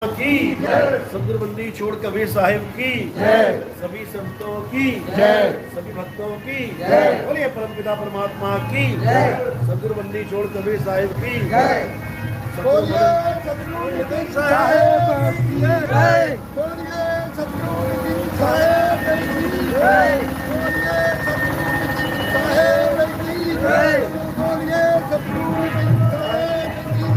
की सदगुरुबंदी छोड़ कबीर साहिब की सभी संतों की सभी भक्तों की बोलिए परमपिता परमात्मा की सदगुरुबंदी छोड़ कबीर साहिब की बोलिए सदगुरुबंदी साहिब की बोलिए सदगुरुबंदी साहिब की बोलिए सदगुरुबंदी साहिब की बोलिए सदगुरुबंदी साहिब की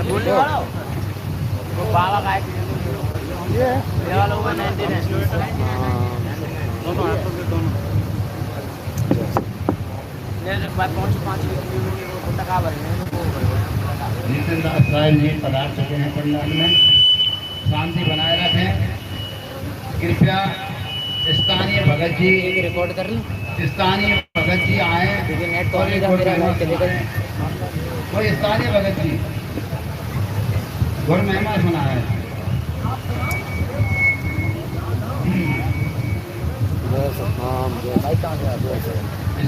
बोलिए बाबा का ये वाला हुआ 19 है दोनों हाथों के दोनों ये बात 5 टका भरने नितिन दास साहब जी पधार चुके हैं पंडाल में। शांति बनाए रखें कृपया। स्थानीय भगत जी रिकॉर्ड कर ली स्थानीय भगत जी आए नेट तो नहीं था मेरा नेट चलेगा कोई स्थानीय भगत जी और महिमा सुना है।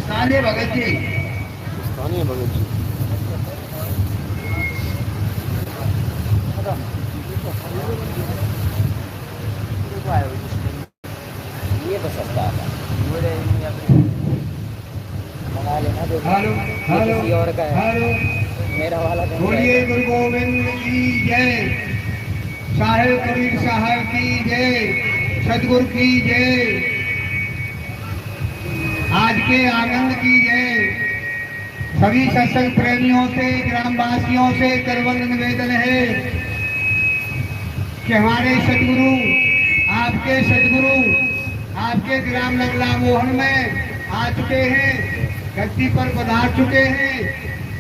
स्थानीय भगत जी ये तो सस्ता था मंगा लेना जो हेलो हेलो किसी और का है हेलो मेरा वाला बोलिए गुरु गोविंद की जय। साहेब कबीर साहब की जय। सतगुरु की जय। आज के आनंद की जय। सभी सत्संग प्रेमियों से ग्रामवासियों से करबंद निवेदन है कि हमारे सतगुरु आपके ग्राम नगला मोहन में आ चुके हैं, गद्दी पर पधार चुके हैं।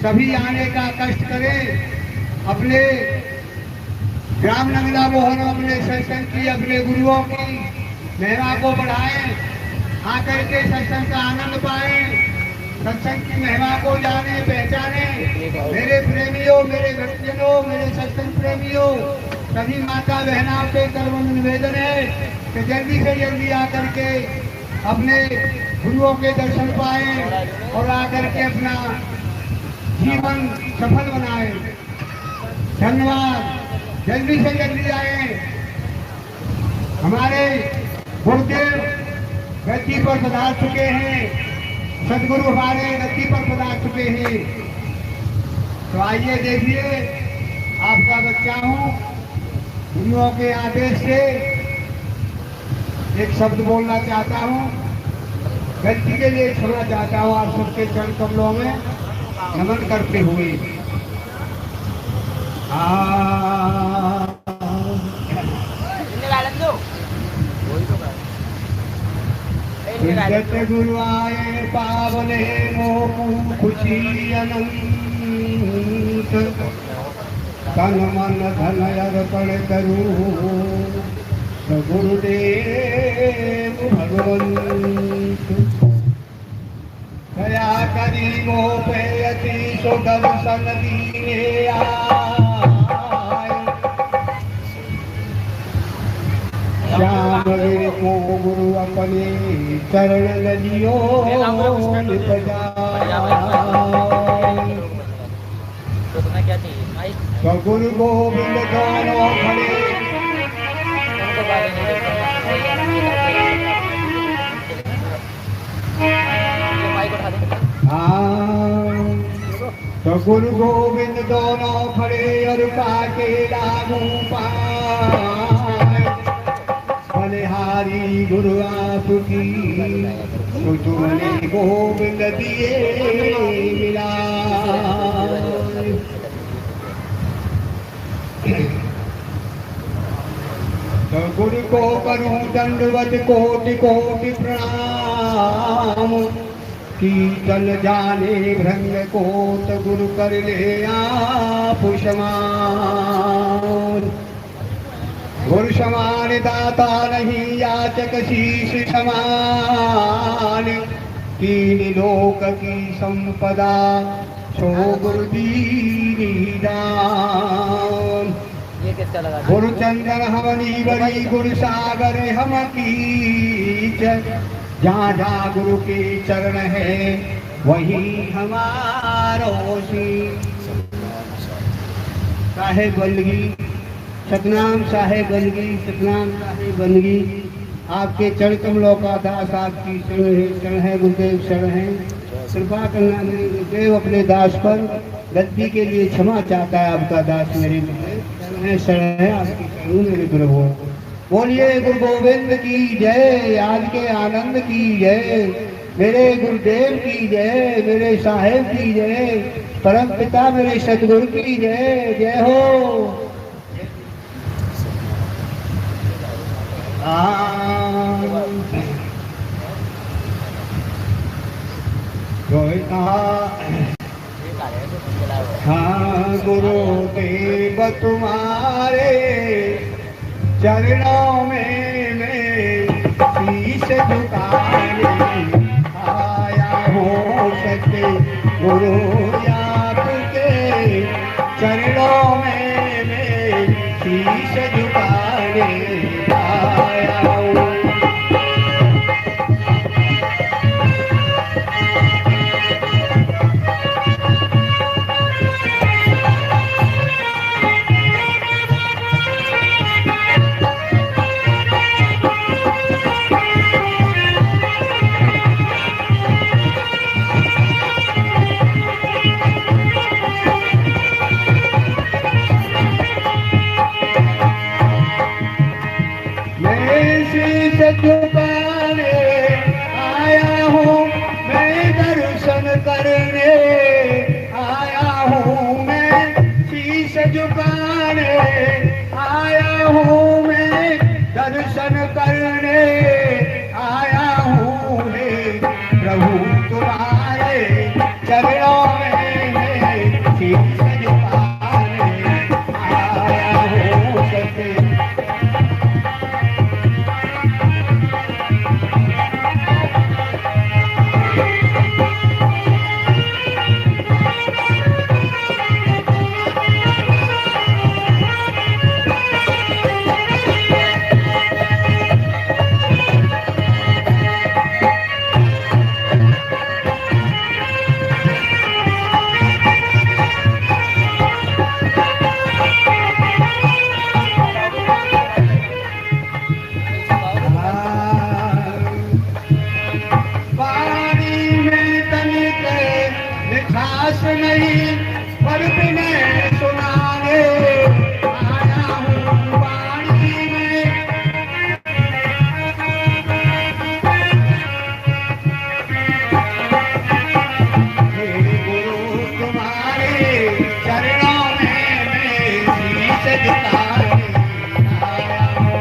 सभी आने का कष्ट करें, अपने ग्राम नगला मोहन अपने सत्संग की अपने गुरुओं की महिमा को बढ़ाएं, आकर के सत्संग का आनंद पाएं, सत्संग की महिमा को जाने पहचाने। मेरे प्रेमियों, मेरे भक्तजनों, मेरे सत्संग प्रेमियों, सभी माता बहनों से करबंद निवेदन है कि जल्दी से जल्दी आकर के अपने गुरुओं के दर्शन पाएं और आकर के अपना जीवन सफल बनाए। धन्यवाद। जल्दी से जल्दी आए। हमारे गुरुदेव गद्दी पर पधार चुके हैं, सदगुरु हमारे गद्दी पर पधार चुके हैं। तो आइए देखिए, आपका बच्चा हूँ, गुरुओं के आदेश से एक शब्द बोलना चाहता हूँ, गद्दी के लिए छोड़ना चाहता हूँ। आप सबके चरण कमलों में नमन करते हुए गुरु आए पावने मोह खुशी अनंत, तन मन धन अर्पण करूं गुरुदेव भगवंत। दया करी मोह पे अति सुदर्शन दीने आए, श्याम वीर को गुरु अपने चरण लजियो नित जाए। तो तुम्हें क्या चाहिए भाई? तो गुरु गोविंद दोनों खड़े तुमको गाली नहीं देता ये माइक उठा दे। हाँ, तो गुरु गोविंद दोनों खड़े और काके लागू पाए। बलिहारी गुरु आपकी तो तुमने गोविंद दिए मिला। तो गुरु को करूं दंडवत कोटि कोटि प्रणाम। कीर्तन जाने भ्रंग कोट गुरु कर ले आप समान। गुरु समान दाता नहीं याचक शीश समान। तीन लोक की संपदा सो गुरु दीनी दान। ये किसका लगा? गुरु चंदन हवनी बड़ी गुरु सागर हम कीच। जहाँ जहाँ गुरु के चरण है वही हमारो शीश। साहेब बंदगी सतनाम साहेब बंदगी सतनाम साहेब बंदगी आपके चरण कमलों का दास आपकी शरण है गुरुदेव शरण है। कृपा करना मेरे गुरुदेव अपने दास पर गलती के लिए क्षमा चाहता है आपका दास मेरे गुरुदेव शरण है आपकी शरण मेरे गुरु। बोलिए गुरु गोविंद की जय। आज के आनंद की जय। मेरे गुरुदेव की जय। मेरे साहेब की जय। परम पिता मेरे सतगुरु की जय। जय हो। हाँ गुरुदेव तुम्हारे चरणों में मैं शीश झुकाने आया हूँ। सत्य गुरु आपके चरणों में मैं शीश झुकाने आया हूँ। झुकाने आया हूँ मैं दर्शन करने आया हूँ मैं शीश झुकाने आया हूँ मैं दर्शन करने आया हूँ हे प्रभु तुम्हारे चरणों में मैं शीश झुकाने आया हूँ। सत्य नहीं पर बिने सुनाने आया हूँ वाणी में। मेरे गुरु तुम्हारे चरणों में मैं शीश झुकाने आया हूँ।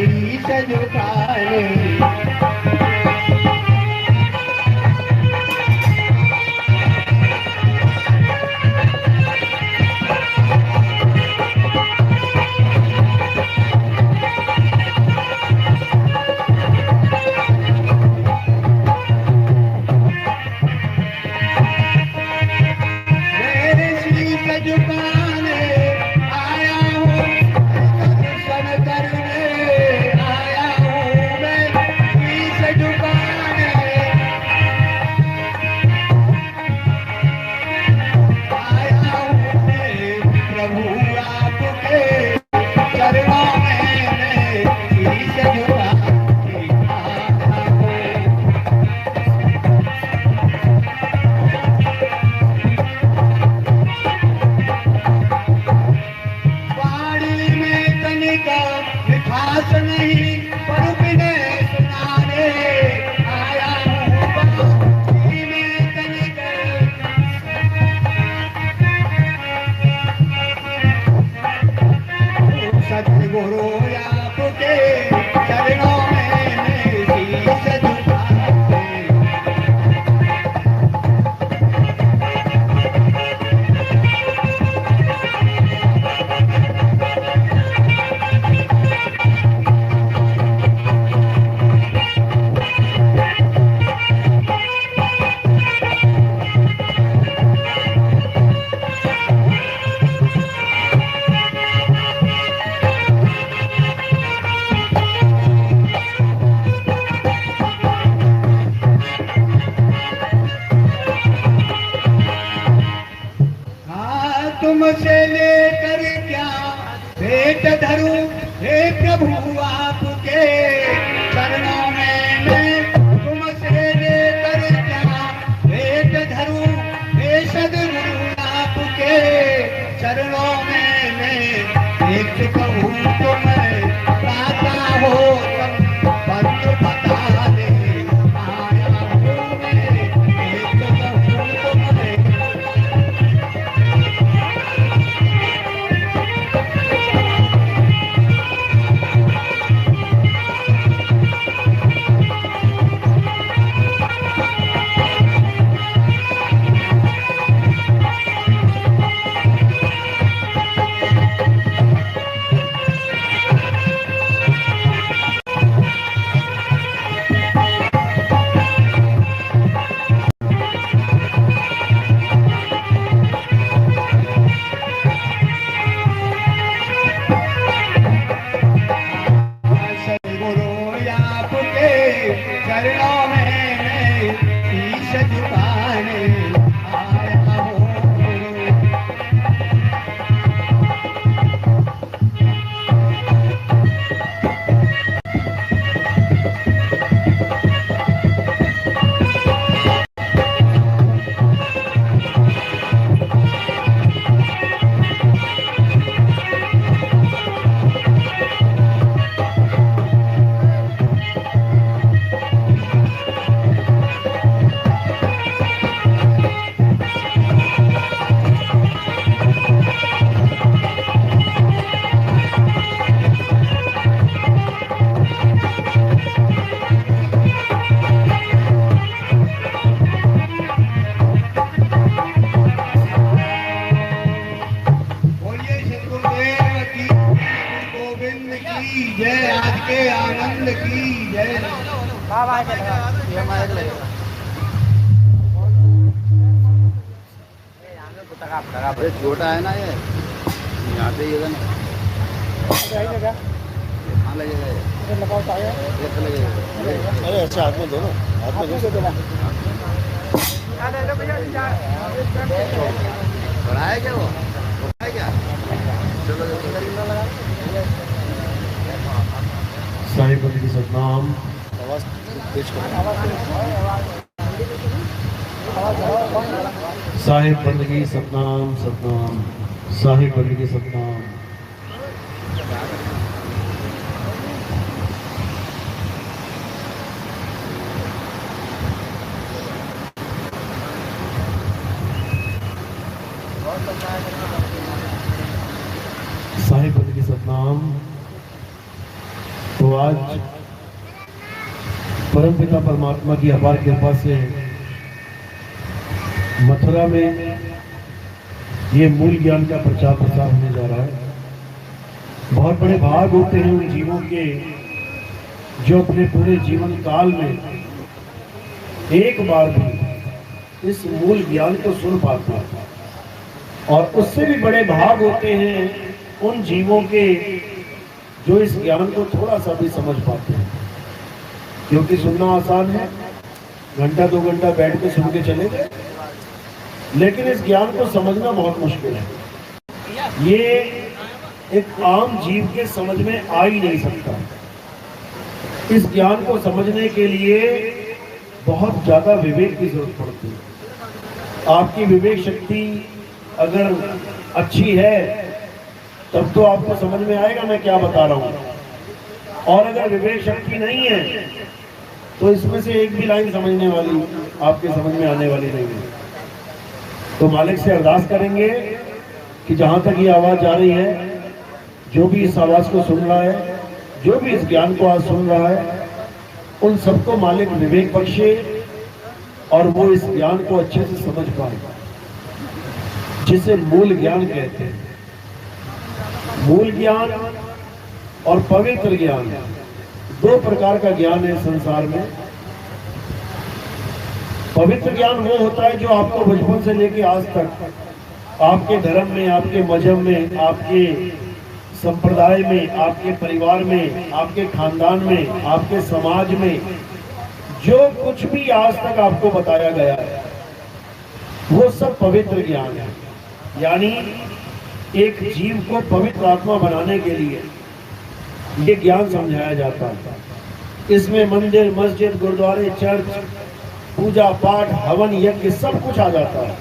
शीश झुकाने मिठास नहीं पर बिने सुनाने आया हूँ बाकी में तनिक सतगुरु आपके चरणों में शीश झुकाते तुमसे लेकर क्या भेंट धरूं हे प्रभु आपके चरणों में मैं तुमसे लेकर क्या भेंट धरूं हे सद्गुरु आपके चरणों में मैं एक कहूँ तो मैं गाता हो पंथ बता दे आया हूँ मैं एक कहूँ तो मैं चरणों में मैं शीश झुकाने आया हूँ जय आज के आनंद की जय अरे छोटा है ना ये यहाँ पे ये ना कहाँ लगेगा ये लगेगा अरे अच्छा हाथ में दो ना हाथ में दो बड़ा है क्या वो है क्या चलो साहिब बंदगी की सतनाम आवाज तेज करो साहिब बंदगी सतनाम सतनाम साहिब बंदगी सतनाम साहिब बंदगी सतनाम। तो आज परमपिता परमात्मा की अपार कृपा से मथुरा में ये मूल ज्ञान का प्रचार प्रसार होने जा रहा है। बहुत बड़े भाग होते हैं उन जीवों के जो अपने पूरे जीवन काल में एक बार भी इस मूल ज्ञान को सुन पाते हैं, और उससे भी बड़े भाग होते हैं उन जीवों के जो इस ज्ञान को थोड़ा सा भी समझ पाते हैं। क्योंकि सुनना आसान है, घंटा 2 घंटा बैठ के सुन के चले गए, लेकिन इस ज्ञान को समझना बहुत मुश्किल है। ये एक आम जीव के समझ में आ ही नहीं सकता। इस ज्ञान को समझने के लिए बहुत ज्यादा विवेक की जरूरत पड़ती है। आपकी विवेक शक्ति अगर अच्छी है तब तो आपको समझ में आएगा मैं क्या बता रहा हूँ, और अगर विवेक शक्ति नहीं है तो इसमें से एक भी लाइन समझने वाली आपके समझ में आने वाली नहीं है। तो मालिक से अरदास करेंगे कि जहाँ तक ये आवाज़ जा रही है, जो भी इस आवाज़ को सुन रहा है, जो भी इस ज्ञान को आज सुन रहा है, उन सबको मालिक विवेक बख्शे और वो इस ज्ञान को अच्छे से समझ पाए, जिसे मूल ज्ञान कहते हैं। मूल ज्ञान और पवित्र ज्ञान 2 प्रकार का ज्ञान है संसार में। पवित्र ज्ञान वो होता है जो आपको बचपन से लेके आज तक आपके धर्म में, आपके मजहब में, आपके संप्रदाय में, आपके परिवार में, आपके खानदान में, आपके समाज में जो कुछ भी आज तक आपको बताया गया है वो सब पवित्र ज्ञान है। यानी एक जीव को पवित्र आत्मा बनाने के लिए ये ज्ञान समझाया जाता है। इसमें मंदिर, मस्जिद, गुरुद्वारे, चर्च, पूजा पाठ, हवन, यज्ञ सब कुछ आ जाता है।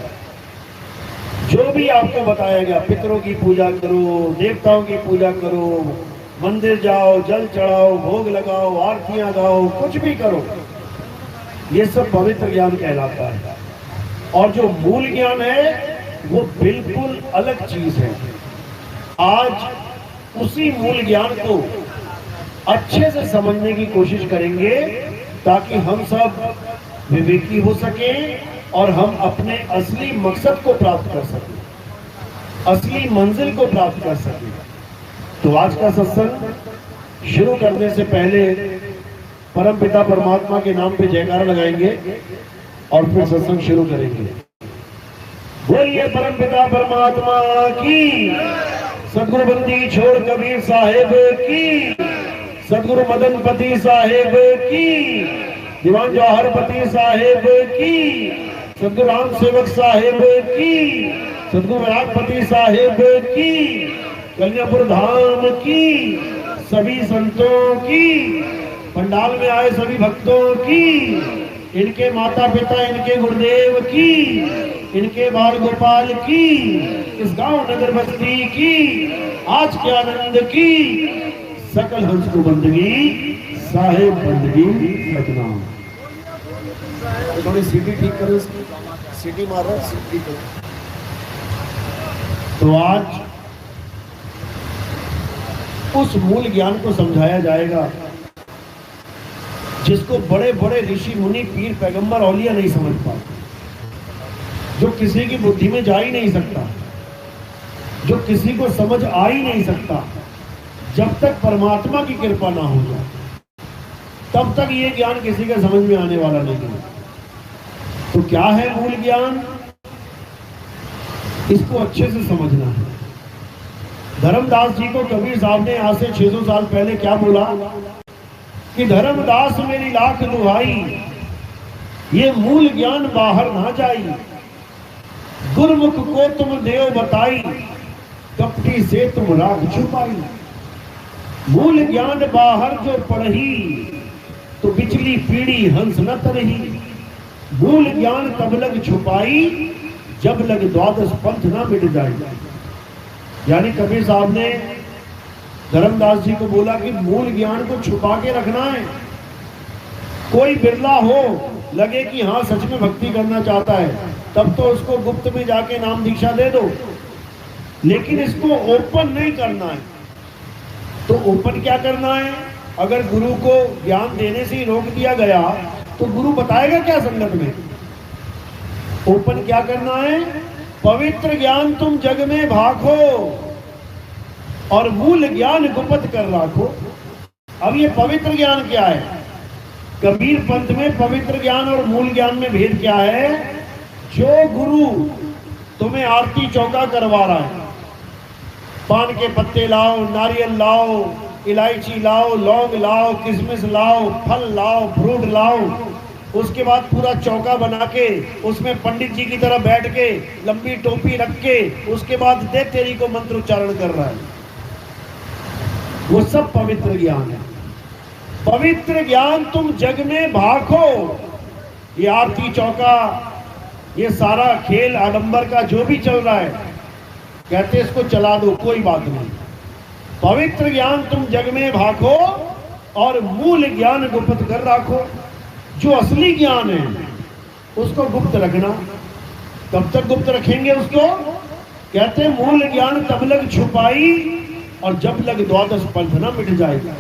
जो भी आपको बताया गया, पितरों की पूजा करो, देवताओं की पूजा करो, मंदिर जाओ, जल चढ़ाओ, भोग लगाओ, आरतियां गाओ, कुछ भी करो, ये सब पवित्र ज्ञान कहलाता है। और जो मूल ज्ञान है वो बिल्कुल अलग चीज है। आज उसी मूल ज्ञान को अच्छे से समझने की कोशिश करेंगे ताकि हम सब विवेकी हो सकें और हम अपने असली मकसद को प्राप्त कर सकें, असली मंजिल को प्राप्त कर सकें। तो आज का सत्संग शुरू करने से पहले परमपिता परमात्मा के नाम पे जयकारा लगाएंगे और फिर सत्संग शुरू करेंगे। बोलिए परमपिता परमात्मा की, सदगुरु बंदी छोड़ कबीर साहेब की, सदगुरु मदनपति साहेब की, दीवान जौहरपति साहेब की, सदगुरु राम सेवक साहेब की, सदगुरु विराटपति साहेब की, कल्याणपुर धाम की, सभी संतों की, पंडाल में आए सभी भक्तों की, इनके माता पिता, इनके गुरुदेव की, इनके बाल गोपाल की, इस गांव नगर बस्ती की, आज के आनंद की, सकल हंस को बंदगी, साहेब बंदगी सतनाम। थोड़ी सीटी ठीक करो, सीटी मार रहा, सीटी करो। तो आज उस मूल ज्ञान को समझाया जाएगा जिसको बड़े बड़े ऋषि मुनि, पीर, पैगंबर, औलिया नहीं समझ पाते, जो किसी की बुद्धि में जा ही नहीं सकता, जो किसी को समझ आ ही नहीं सकता। जब तक परमात्मा की कृपा ना हो जाए तब तक ये ज्ञान किसी के समझ में आने वाला नहीं है। तो क्या है मूल ज्ञान, इसको अच्छे से समझना है। धर्मदास जी को कबीर साहब ने आज से 600 साल पहले क्या बोला कि धर्मदास मेरी लाख दुहाई, ये मूल ज्ञान बाहर ना जाई, गुरमुख को तुम देव बताई, कपटी से तुम राग छुपाई। मूल ज्ञान बाहर जो पढ़ी, तो पिछली पीढ़ी हंस न तरही। मूल ज्ञान तब लग छुपाई, जब लग द्वादश पंथ ना मिट जाए। यानी कबीर साहब ने धर्मदास जी को बोला कि मूल ज्ञान को छुपा के रखना है। कोई बिरला हो, लगे कि हाँ सच में भक्ति करना चाहता है, तब तो उसको गुप्त में जाके नाम दीक्षा दे दो, लेकिन इसको ओपन नहीं करना है। तो ओपन क्या करना है? अगर गुरु को ज्ञान देने से ही रोक दिया गया तो गुरु बताएगा क्या संगत में? ओपन क्या करना है? पवित्र ज्ञान तुम जग में भाखो और मूल ज्ञान गुप्त कर राखो। अब ये पवित्र ज्ञान क्या है? कबीर पंथ में पवित्र ज्ञान और मूल ज्ञान में भेद क्या है? जो गुरु तुम्हें आरती चौका करवा रहा है, पान के पत्ते लाओ, नारियल लाओ, इलायची लाओ, लौंग लाओ, किशमिश लाओ, फल लाओ, फ्रूट लाओ, उसके बाद पूरा चौका बना के उसमें पंडित जी की तरह बैठ के लंबी टोपी रख के उसके बाद दे तेरी को मंत्र उच्चारण कर रहा है, वो सब पवित्र ज्ञान है। पवित्र ज्ञान तुम जग में भाखो। ये आरती चौका, ये सारा खेल आडंबर का जो भी चल रहा है, कहते इसको चला दो, कोई बात नहीं। पवित्र ज्ञान तुम जग में भाखो और मूल ज्ञान गुप्त कर राखो। जो असली ज्ञान है उसको गुप्त रखना। कब तक गुप्त रखेंगे उसको? कहते मूल ज्ञान तब लग छुपाई और जब लग द्वादश पंथ न मिट जाएगा।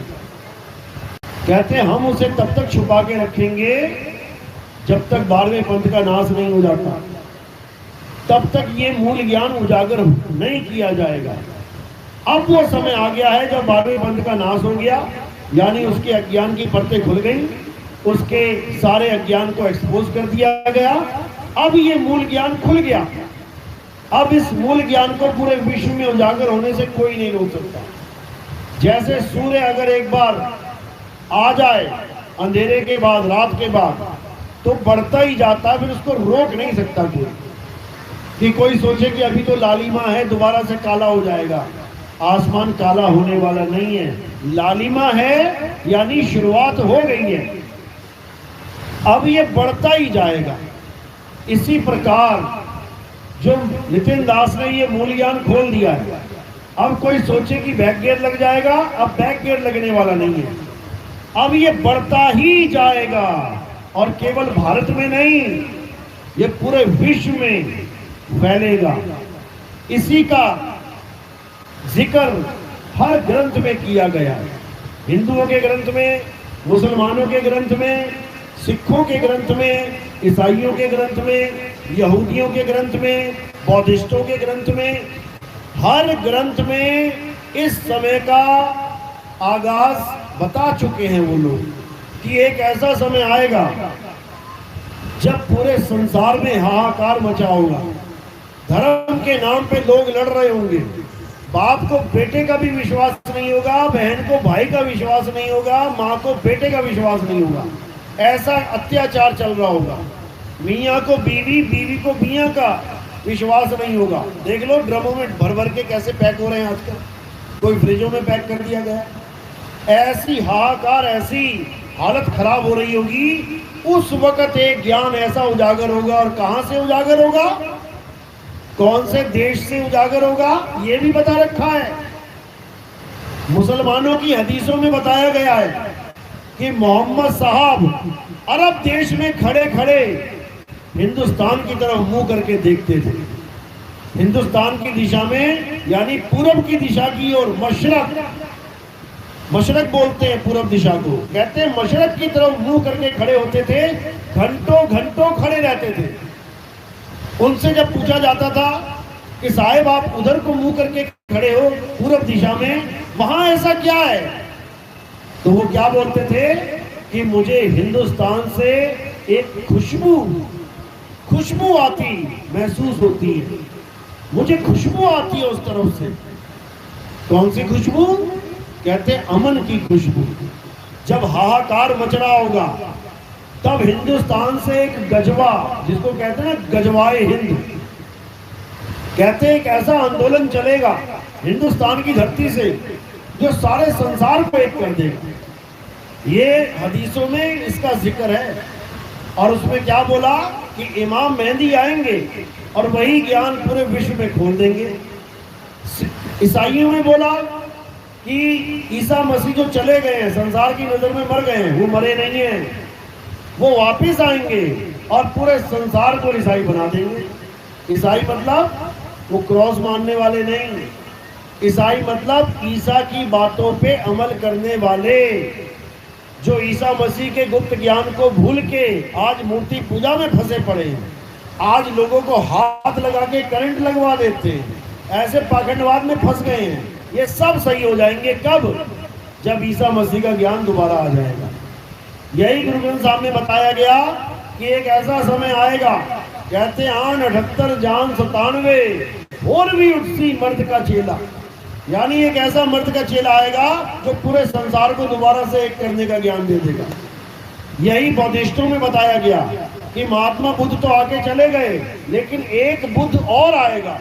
कहते हम उसे तब तक छुपा के रखेंगे जब तक 12वें पंथ का नाश नहीं हो जाता, तब तक ये मूल ज्ञान उजागर नहीं किया जाएगा। अब वो समय आ गया है जब 12वें पंथ का नाश हो गया, यानी उसके अज्ञान की परतें खुल गई, उसके सारे अज्ञान को एक्सपोज कर दिया गया। अब ये मूल ज्ञान खुल गया। अब इस मूल ज्ञान को पूरे विश्व में उजागर होने से कोई नहीं रोक सकता। जैसे सूर्य अगर एक बार आ जाए अंधेरे के बाद, रात के बाद, तो बढ़ता ही जाता है, फिर उसको रोक नहीं सकता कोई। कि कोई सोचे कि अभी तो लालिमा है, दोबारा से काला हो जाएगा। आसमान काला होने वाला नहीं है, लालिमा है यानी शुरुआत हो गई है, अब ये बढ़ता ही जाएगा। इसी प्रकार जो नितिन दास ने ये मूल ज्ञान खोल दिया है, अब कोई सोचे कि बैक गियर लग जाएगा, अब बैक गियर लगने वाला नहीं है, अब ये बढ़ता ही जाएगा। और केवल भारत में नहीं, ये पूरे विश्व में फैलेगा। इसी का जिक्र हर ग्रंथ में किया गया है। हिंदुओं के ग्रंथ में, मुसलमानों के ग्रंथ में, सिखों के ग्रंथ में, ईसाइयों के ग्रंथ में, यहूदियों के ग्रंथ में, बौद्धिस्टों के ग्रंथ में, हर ग्रंथ में इस समय का आगाज बता चुके हैं वो लोग कि एक ऐसा समय आएगा जब पूरे संसार में हाहाकार मचा होगा। धर्म के नाम पे लोग लड़ रहे होंगे, बाप को बेटे का भी विश्वास नहीं होगा, बहन को भाई का विश्वास नहीं होगा, माँ को बेटे का विश्वास नहीं होगा, ऐसा अत्याचार चल रहा होगा। मियाँ को बीवी, बीवी को मियाँ का विश्वास नहीं होगा। देख लो ड्रमों में भर भर के कैसे पैक हो रहे हैं आजकल, कोई फ्रिजों में पैक कर दिया गया। ऐसी हाहाकार, ऐसी हालत खराब हो रही होगी, उस वक्त एक ज्ञान ऐसा उजागर होगा। और कहां से उजागर होगा, कौन से देश से उजागर होगा, ये भी बता रखा है। मुसलमानों की हदीसों में बताया गया है कि मोहम्मद साहब अरब देश में खड़े खड़े हिंदुस्तान की तरफ मुंह करके देखते थे। हिंदुस्तान की दिशा में यानी पूरब की दिशा की ओर, मशरक बोलते हैं पूरब दिशा को, कहते हैं मशरक की तरफ मुंह करके खड़े होते थे, घंटों घंटों खड़े रहते थे। उनसे जब पूछा जाता था कि साहिब आप उधर को मुंह करके खड़े हो पूरब दिशा में, वहां ऐसा क्या है, तो वो क्या बोलते थे कि मुझे हिंदुस्तान से एक खुशबू आती महसूस होती है, मुझे खुशबू आती है उस तरफ से। कौन सी खुशबू? कहते अमन की खुशबू। जब हाहाकार मच रहा होगा तब हिंदुस्तान से एक गजवा, जिसको कहते हैं ना गजवाए हिंद, कहते एक ऐसा आंदोलन चलेगा हिंदुस्तान की धरती से जो सारे संसार को एक कर देगा। ये हदीसों में इसका जिक्र है। और उसमें क्या बोला कि इमाम मेहदी आएंगे और वही ज्ञान पूरे विश्व में खोल देंगे। ईसाइयों में बोला कि ईसा मसीह जो चले गए हैं, संसार की नजर में मर गए हैं, वो मरे नहीं हैं, वो वापिस आएंगे और पूरे संसार को ईसाई बना देंगे। ईसाई मतलब वो क्रॉस मानने वाले नहीं, ईसाई मतलब ईसा की बातों पे अमल करने वाले, जो ईसा मसीह के गुप्त ज्ञान को भूल के आज मूर्ति पूजा में फंसे पड़े हैं, आज लोगों को हाथ लगा के करंट लगवा देते हैं, ऐसे पाखंडवाद में फंस गए हैं। ये सब सही हो जाएंगे कब? जब ईसा मसीह का ज्ञान दोबारा आ जाएगा। यही गुरु ग्रंथ साहब में बताया गया कि एक ऐसा समय आएगा, कहते हैं 78 जान 97 और भी उठसी मर्द का चेला, यानी एक ऐसा मर्द का चेला आएगा जो पूरे संसार को दोबारा से एक करने का ज्ञान दे देगा। यही बौद्धिस्टों में बताया गया कि महात्मा बुद्ध तो आके चले गए, लेकिन एक बुद्ध और आएगा।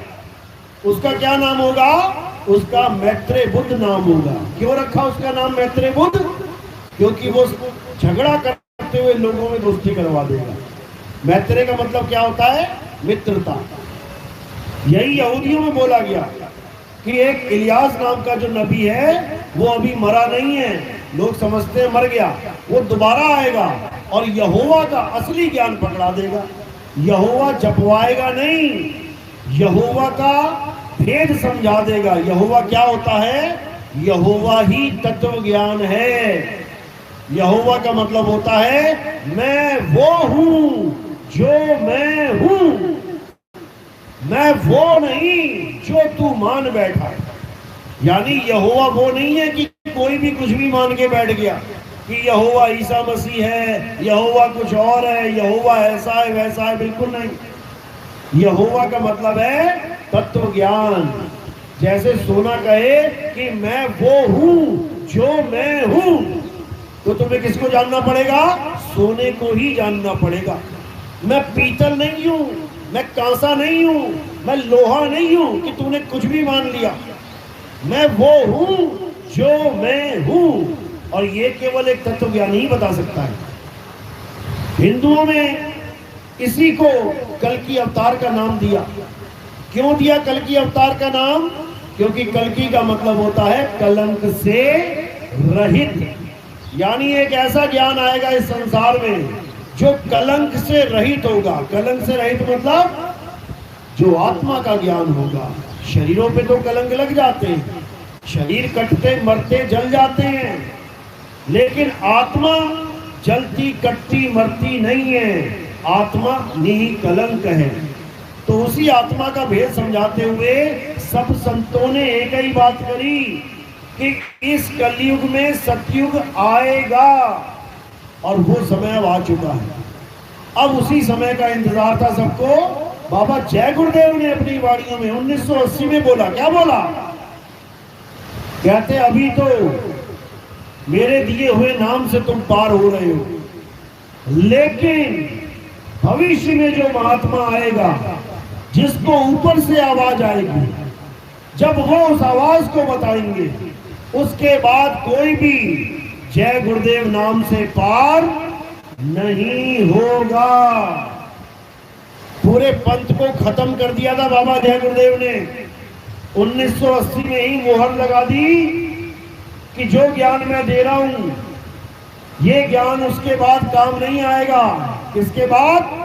उसका क्या नाम होगा? उसका मैत्रेय बुद्ध नाम होगा। क्यों रखा उसका नाम मैत्रेय बुद्ध? क्योंकि वो झगड़ा करते हुए लोगों में दोस्ती करवा देगा। मैत्रेय का मतलब क्या होता है? मित्रता। यही यहूदियों में बोला गया कि एक इलियास नाम का जो नबी है वो अभी मरा नहीं है, लोग समझते हैं मर गया, वो दोबारा आएगा और यहोवा का असली ज्ञान पकड़ा देगा। यहोवा जपवाएगा नहीं, यहोवा का भेद समझा देगा। यहोवा क्या होता है? यहोवा ही तत्व ज्ञान है। यहोवा का मतलब होता है मैं वो हूं जो मैं हूं, मैं वो नहीं जो तू मान बैठा। यानी यहोवा वो नहीं है कि कोई भी कुछ भी मान के बैठ गया कि यहोवा ईसा मसीह है, यहोवा कुछ और है, यहोवा ऐसा है वैसा है। बिल्कुल नहीं। यहोवा का मतलब है तत्व ज्ञान। जैसे सोना कहे कि मैं वो हूं जो मैं हूं, तो तुम्हें किसको जानना पड़ेगा? सोने को ही जानना पड़ेगा। मैं पीतल नहीं हूं, मैं कांसा नहीं हूं, मैं लोहा नहीं हूं कि तूने कुछ भी मान लिया। मैं वो हूं जो मैं हूं, और ये केवल एक तत्वज्ञानी ही बता सकता है। हिंदुओं में इसी को कल्कि अवतार का नाम दिया। क्यों दिया कल्कि अवतार का नाम? क्योंकि कल्कि का मतलब होता है कलंक से रहित। यानी एक ऐसा ज्ञान आएगा इस संसार में जो कलंक से रहित होगा। कलंक से रहित मतलब जो आत्मा का ज्ञान होगा। शरीरों पे तो कलंक लग जाते हैं, शरीर कटते मरते जल जाते हैं, लेकिन आत्मा जलती कटती मरती नहीं है। आत्मा निकलंक है। तो उसी आत्मा का भेद समझाते हुए सब संतों ने एक ही बात करी कि इस कलयुग में सतयुग आएगा, और वो समय अब आ चुका है। अब उसी समय का इंतजार था सबको। बाबा जय गुरुदेव ने अपनी वाणियों में 1980 में बोला। क्या बोला? कहते अभी तो मेरे दिए हुए नाम से तुम पार हो रहे हो, लेकिन भविष्य में जो महात्मा आएगा जिसको ऊपर से आवाज आएगी, जब वो उस आवाज को बताएंगे, उसके बाद कोई भी जय गुरुदेव नाम से पार नहीं होगा। पूरे पंथ को खत्म कर दिया था बाबा जय गुरुदेव ने। 1980 में ही मोहर लगा दी कि जो ज्ञान मैं दे रहा हूं, ये ज्ञान उसके बाद काम नहीं आएगा। किसके बाद?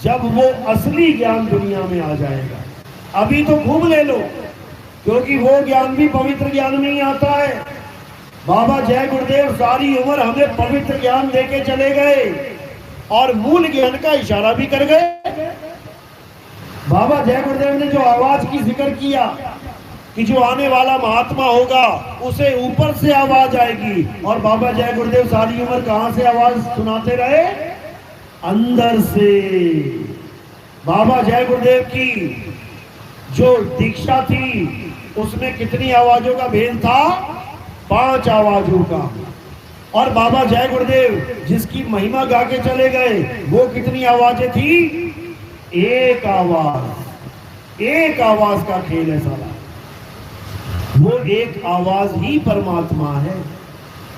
जब वो असली ज्ञान दुनिया में आ जाएगा। अभी तो खूब ले लो, क्योंकि वो ज्ञान भी पवित्र ज्ञान में ही आता है। बाबा जय गुरुदेव सारी उम्र हमें पवित्र ज्ञान देके चले गए और मूल ज्ञान का इशारा भी कर गए। बाबा जय गुरुदेव ने जो आवाज की जिक्र किया कि जो आने वाला महात्मा होगा उसे ऊपर से आवाज आएगी, और बाबा जय गुरुदेव सारी उम्र कहां से आवाज सुनाते रहे? अंदर से। बाबा जय गुरुदेव की जो दीक्षा थी उसमें कितनी आवाजों का भेद था? 5 आवाजों का। और बाबा जय गुरुदेव जिसकी महिमा गा के चले गए, वो कितनी आवाजें थी? 1 आवाज। 1 आवाज का खेल है सारा। वो 1 आवाज ही परमात्मा है,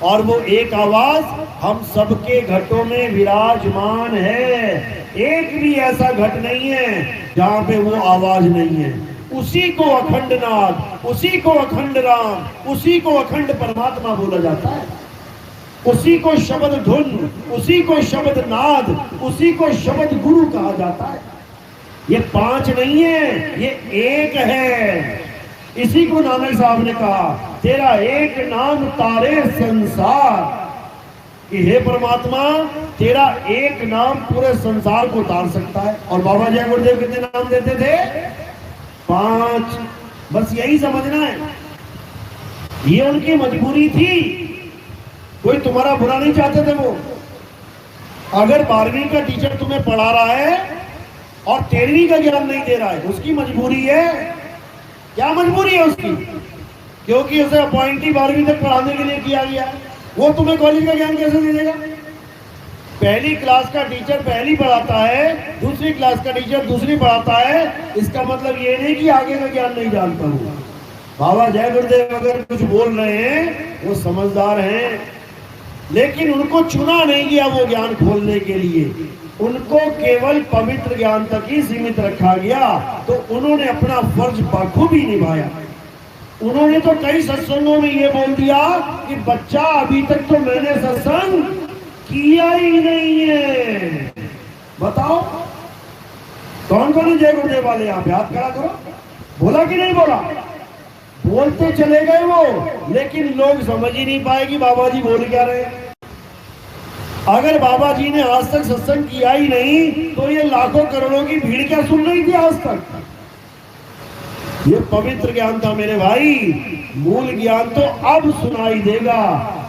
और वो 1 आवाज हम सबके घटों में विराजमान है। एक भी ऐसा घट नहीं है जहां पे वो आवाज नहीं है। उसी को अखंड नाद, उसी को अखंड राम, उसी को अखंड परमात्मा बोला जाता है। उसी को शब्द धुन, उसी को शब्द नाद, उसी को शब्द गुरु कहा जाता है। ये 5 नहीं है, ये 1 है। इसी को नानक साहब ने कहा, तेरा एक नाम तारे संसार, कि हे परमात्मा तेरा एक नाम पूरे संसार को तार सकता है। और बाबा जय गुरुदेव कितने नाम देते थे? 5। बस यही समझना है, ये उनकी मजबूरी थी, कोई तुम्हारा बुरा नहीं चाहते थे वो। अगर 12वीं का टीचर तुम्हें पढ़ा रहा है और 13वीं का ज्ञान नहीं दे रहा है, उसकी मजबूरी है। क्या मजबूरी है उसकी? क्योंकि उसे अपॉइंटी 12वीं तक पढ़ाने के लिए किया गया, वो तुम्हें कॉलेज का ज्ञान कैसे दे देगा? पहली क्लास का टीचर पहली पढ़ाता है, दूसरी क्लास का टीचर दूसरी पढ़ाता है, इसका मतलब ये नहीं कि आगे का ज्ञान नहीं जानता हूं। बाबा जय गुरुदेव अगर कुछ बोल रहे हैं वो समझदार हैं, लेकिन उनको चुना नहीं गया वो ज्ञान खोलने के लिए, उनको केवल पवित्र ज्ञान तक ही सीमित रखा गया। तो उन्होंने अपना फर्ज बखूबी निभाया। उन्होंने तो कई सत्संगों में ये बोल दिया कि बच्चा अभी तक तो मैंने सत्संग किया ही नहीं है। बताओ कौन कौन जय गुरुदेव वाले यहाँ पे हाथ खड़ा करो। बोला कि नहीं बोला? बोलते चले गए वो, लेकिन लोग समझ ही नहीं पाए कि बाबा जी बोल क्या रहे। अगर बाबा जी ने आज तक सत्संग किया ही नहीं तो ये लाखों करोड़ों की भीड़ क्या सुन रही थी आज तक? ये पवित्र ज्ञान था मेरे भाई। मूल ज्ञान तो अब सुनाई देगा,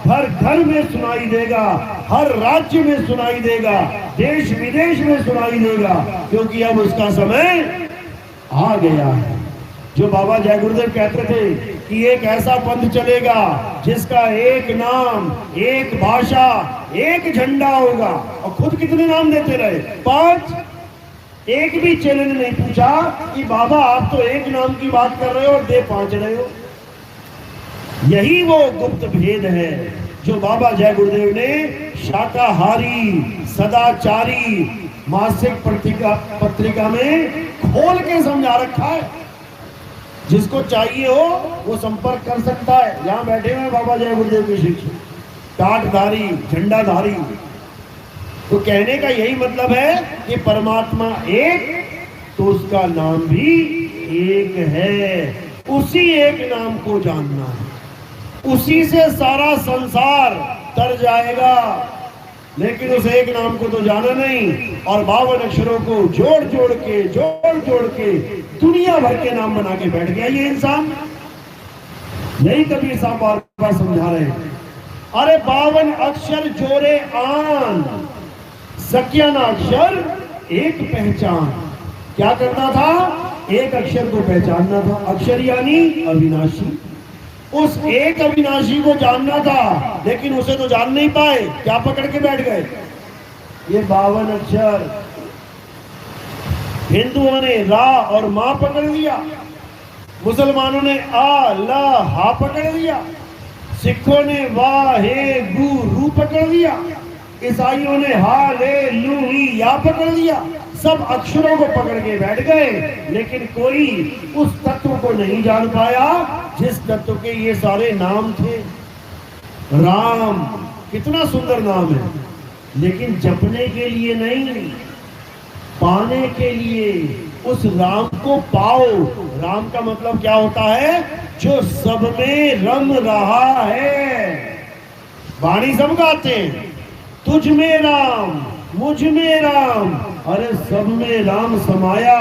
हर घर में सुनाई देगा, हर राज्य में सुनाई देगा, देश विदेश में सुनाई देगा, क्योंकि अब उसका समय आ गया है। जो बाबा जय गुरुदेव कहते थे कि एक ऐसा पंथ चलेगा जिसका एक नाम, एक भाषा, एक झंडा होगा, और खुद कितने नाम देते रहे? 5। एक भी चेले ने नहीं पूछा कि बाबा आप तो एक नाम की बात कर रहे हो और दे 5 रहे हो। यही वो गुप्त भेद है जो बाबा जय गुरुदेव ने शाकाहारी सदाचारी मासिक पत्रिका में खोल के समझा रखा है। जिसको चाहिए हो वो संपर्क कर सकता है। यहाँ बैठे हुए बाबा जय गुरुदेव के शिष्य, टाटधारी, झंडाधारी। तो कहने का यही मतलब है कि परमात्मा एक तो उसका नाम भी एक है। उसी एक नाम को जानना है, उसी से सारा संसार तर जाएगा। लेकिन उस एक नाम को तो जाना नहीं, और 52 अक्षरों को जोड़ जोड़ के दुनिया भर के नाम बना के बैठ गया ये इंसान। यही कबीर साहब बार बार समझा रहे हैं। अरे 52 अक्षर जोड़े आन, सकियाना अक्षर एक पहचान। क्या करना था? एक अक्षर को पहचानना था। अक्षर यानी अविनाशी। उस एक अविनाशी को जानना था, लेकिन उसे तो जान नहीं पाए। क्या पकड़ के बैठ गए? ये 52 अक्षर। हिंदुओं ने रा और मां पकड़ लिया, मुसलमानों ने आ ला हा पकड़ लिया, सिखों ने वाह हे गु रू पकड़ लिया, ईसाइयों ने हा ले लू ही या पकड़ लिया। सब अक्षरों को पकड़ के बैठ गए, लेकिन कोई उस तत्व को नहीं जान पाया जिस तत्व के ये सारे नाम थे। राम कितना सुंदर नाम है, लेकिन जपने के लिए नहीं, पाने के लिए। उस राम को पाओ। राम का मतलब क्या होता है? जो सब में रम रहा है। वाणी सब गाते हैं, तुझ में राम, मुझ में राम, अरे सब में राम समाया,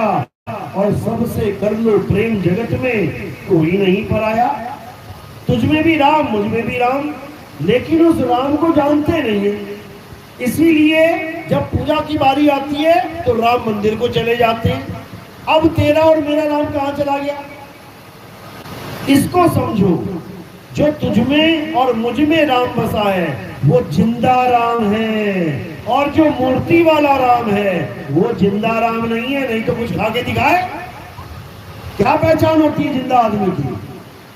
और सबसे कर लो प्रेम जगत में कोई नहीं पराया। तुझ में भी राम, मुझ में भी राम, लेकिन उस राम को जानते नहीं है। इसीलिए जब पूजा की बारी आती है तो राम मंदिर को चले जाते हैं। अब तेरा और मेरा राम कहां चला गया? इसको समझो। जो तुझ में और मुझ में राम बसा है वो जिंदा राम है, और जो मूर्ति वाला राम है वो जिंदा राम नहीं है। नहीं तो कुछ खा के दिखाए। क्या पहचान होती है जिंदा आदमी की?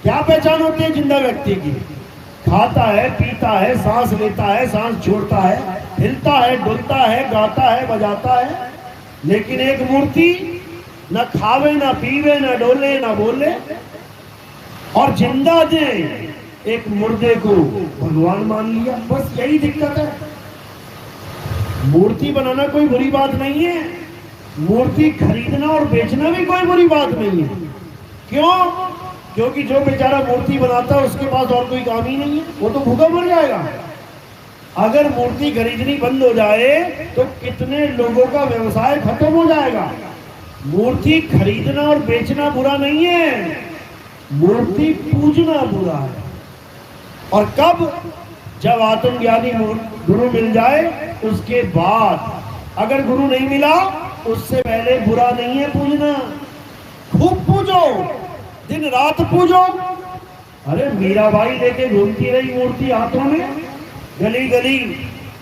क्या पहचान होती है जिंदा व्यक्ति की? खाता है, पीता है, सांस लेता है, सांस छोड़ता है, हिलता है, डुलता है, गाता है, बजाता है। लेकिन एक मूर्ति न खावे, न पीवे, न डोले, न बोले, और जिंदा दे एक मुर्दे को भगवान मान लिया। बस यही दिक्कत है। मूर्ति बनाना कोई बुरी बात नहीं है, मूर्ति खरीदना और बेचना भी कोई बुरी बात नहीं है। क्यों? क्योंकि जो बेचारा मूर्ति बनाता है उसके पास और कोई काम ही नहीं है, वो तो भूखा मर जाएगा। अगर मूर्ति खरीदनी बंद हो जाए तो कितने लोगों का व्यवसाय खत्म हो जाएगा। मूर्ति खरीदना और बेचना बुरा नहीं है, मूर्ति पूजना बुरा है। और कब? जब आत्मज्ञानी गुरु मिल जाए उसके बाद। अगर गुरु नहीं मिला उससे पहले बुरा नहीं है पूजना। खूब पूजो, दिन रात पूजो। अरे मीराबाई लेके घूमती रही मूर्ति हाथों में, गली गली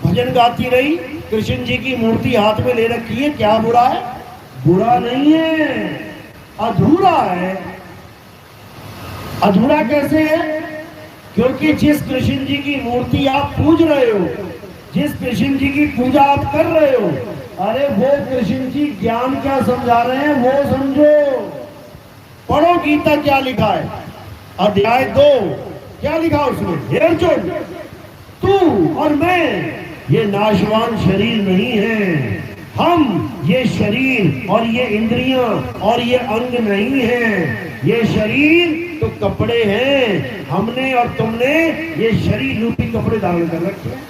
भजन गाती रही, कृष्ण जी की मूर्ति हाथ में ले रखी है, क्या बुरा है? बुरा नहीं है, अधूरा है। अधूरा कैसे है? क्योंकि जिस कृष्ण जी की मूर्ति आप पूज रहे हो, जिस कृष्ण जी की पूजा आप कर रहे हो, अरे वो कृष्ण जी ज्ञान क्या समझा रहे हैं वो समझो। पढ़ो गीता क्या लिखा है, अध्याय 2 क्या लिखा उसमें? हे अर्जुन, तू और मैं ये नाशवान शरीर नहीं है, हम ये शरीर और ये इंद्रियां और ये अंग नहीं है। ये शरीर तो कपड़े हैं, हमने और तुमने ये शरीर रूपी कपड़े धारण कर रखे हैं।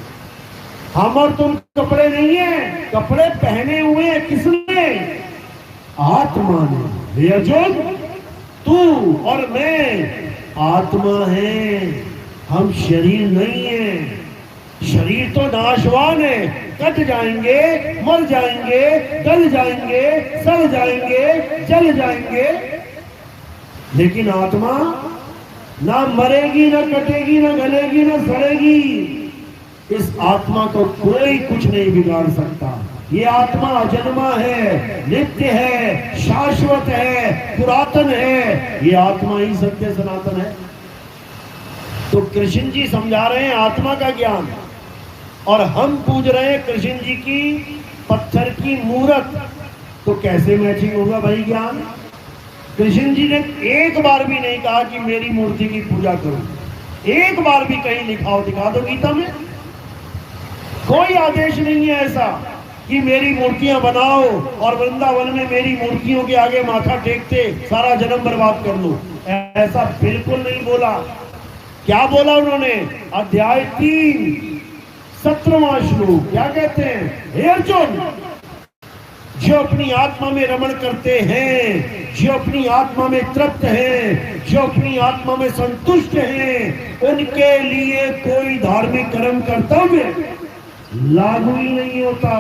हम और तुम कपड़े नहीं है, कपड़े पहने हुए हैं किसने? आत्मा ने। हे अर्जुन, तू और मैं आत्मा है, हम शरीर नहीं है। शरीर तो नाशवान है, कट जाएंगे, मर जाएंगे, गल जाएंगे, सड़ जाएंगे, जल जाएंगे। लेकिन आत्मा ना मरेगी, ना कटेगी, ना गलेगी, ना सड़ेगी। इस आत्मा को कोई कुछ नहीं बिगाड़ सकता। ये आत्मा अजन्मा है, नित्य है, शाश्वत है, पुरातन है। ये आत्मा ही सत्य सनातन है। तो कृष्ण जी समझा रहे हैं आत्मा का ज्ञान, और हम पूज रहे हैं कृष्ण जी की पत्थर की मूर्त। तो कैसे मैचिंग होगा भाई ज्ञान? कृष्ण जी ने एक बार भी नहीं कहा कि मेरी मूर्ति की पूजा करो। एक बार भी कहीं लिखा हो दिखा दो गीता में। कोई आदेश नहीं है ऐसा कि मेरी मूर्तियां बनाओ और वृंदावन में मेरी मूर्तियों के आगे माथा टेकते सारा जन्म बर्बाद कर लो। ऐसा बिल्कुल नहीं बोला। क्या बोला उन्होंने? अध्याय 3 17वां श्लोक क्या कहते हैं? हे अर्जुन, जो अपनी आत्मा में रमण करते हैं, जो अपनी आत्मा में तृप्त हैं, जो अपनी आत्मा में संतुष्ट हैं, उनके लिए कोई धार्मिक कर्म कर्तव्य लागू ही नहीं होता।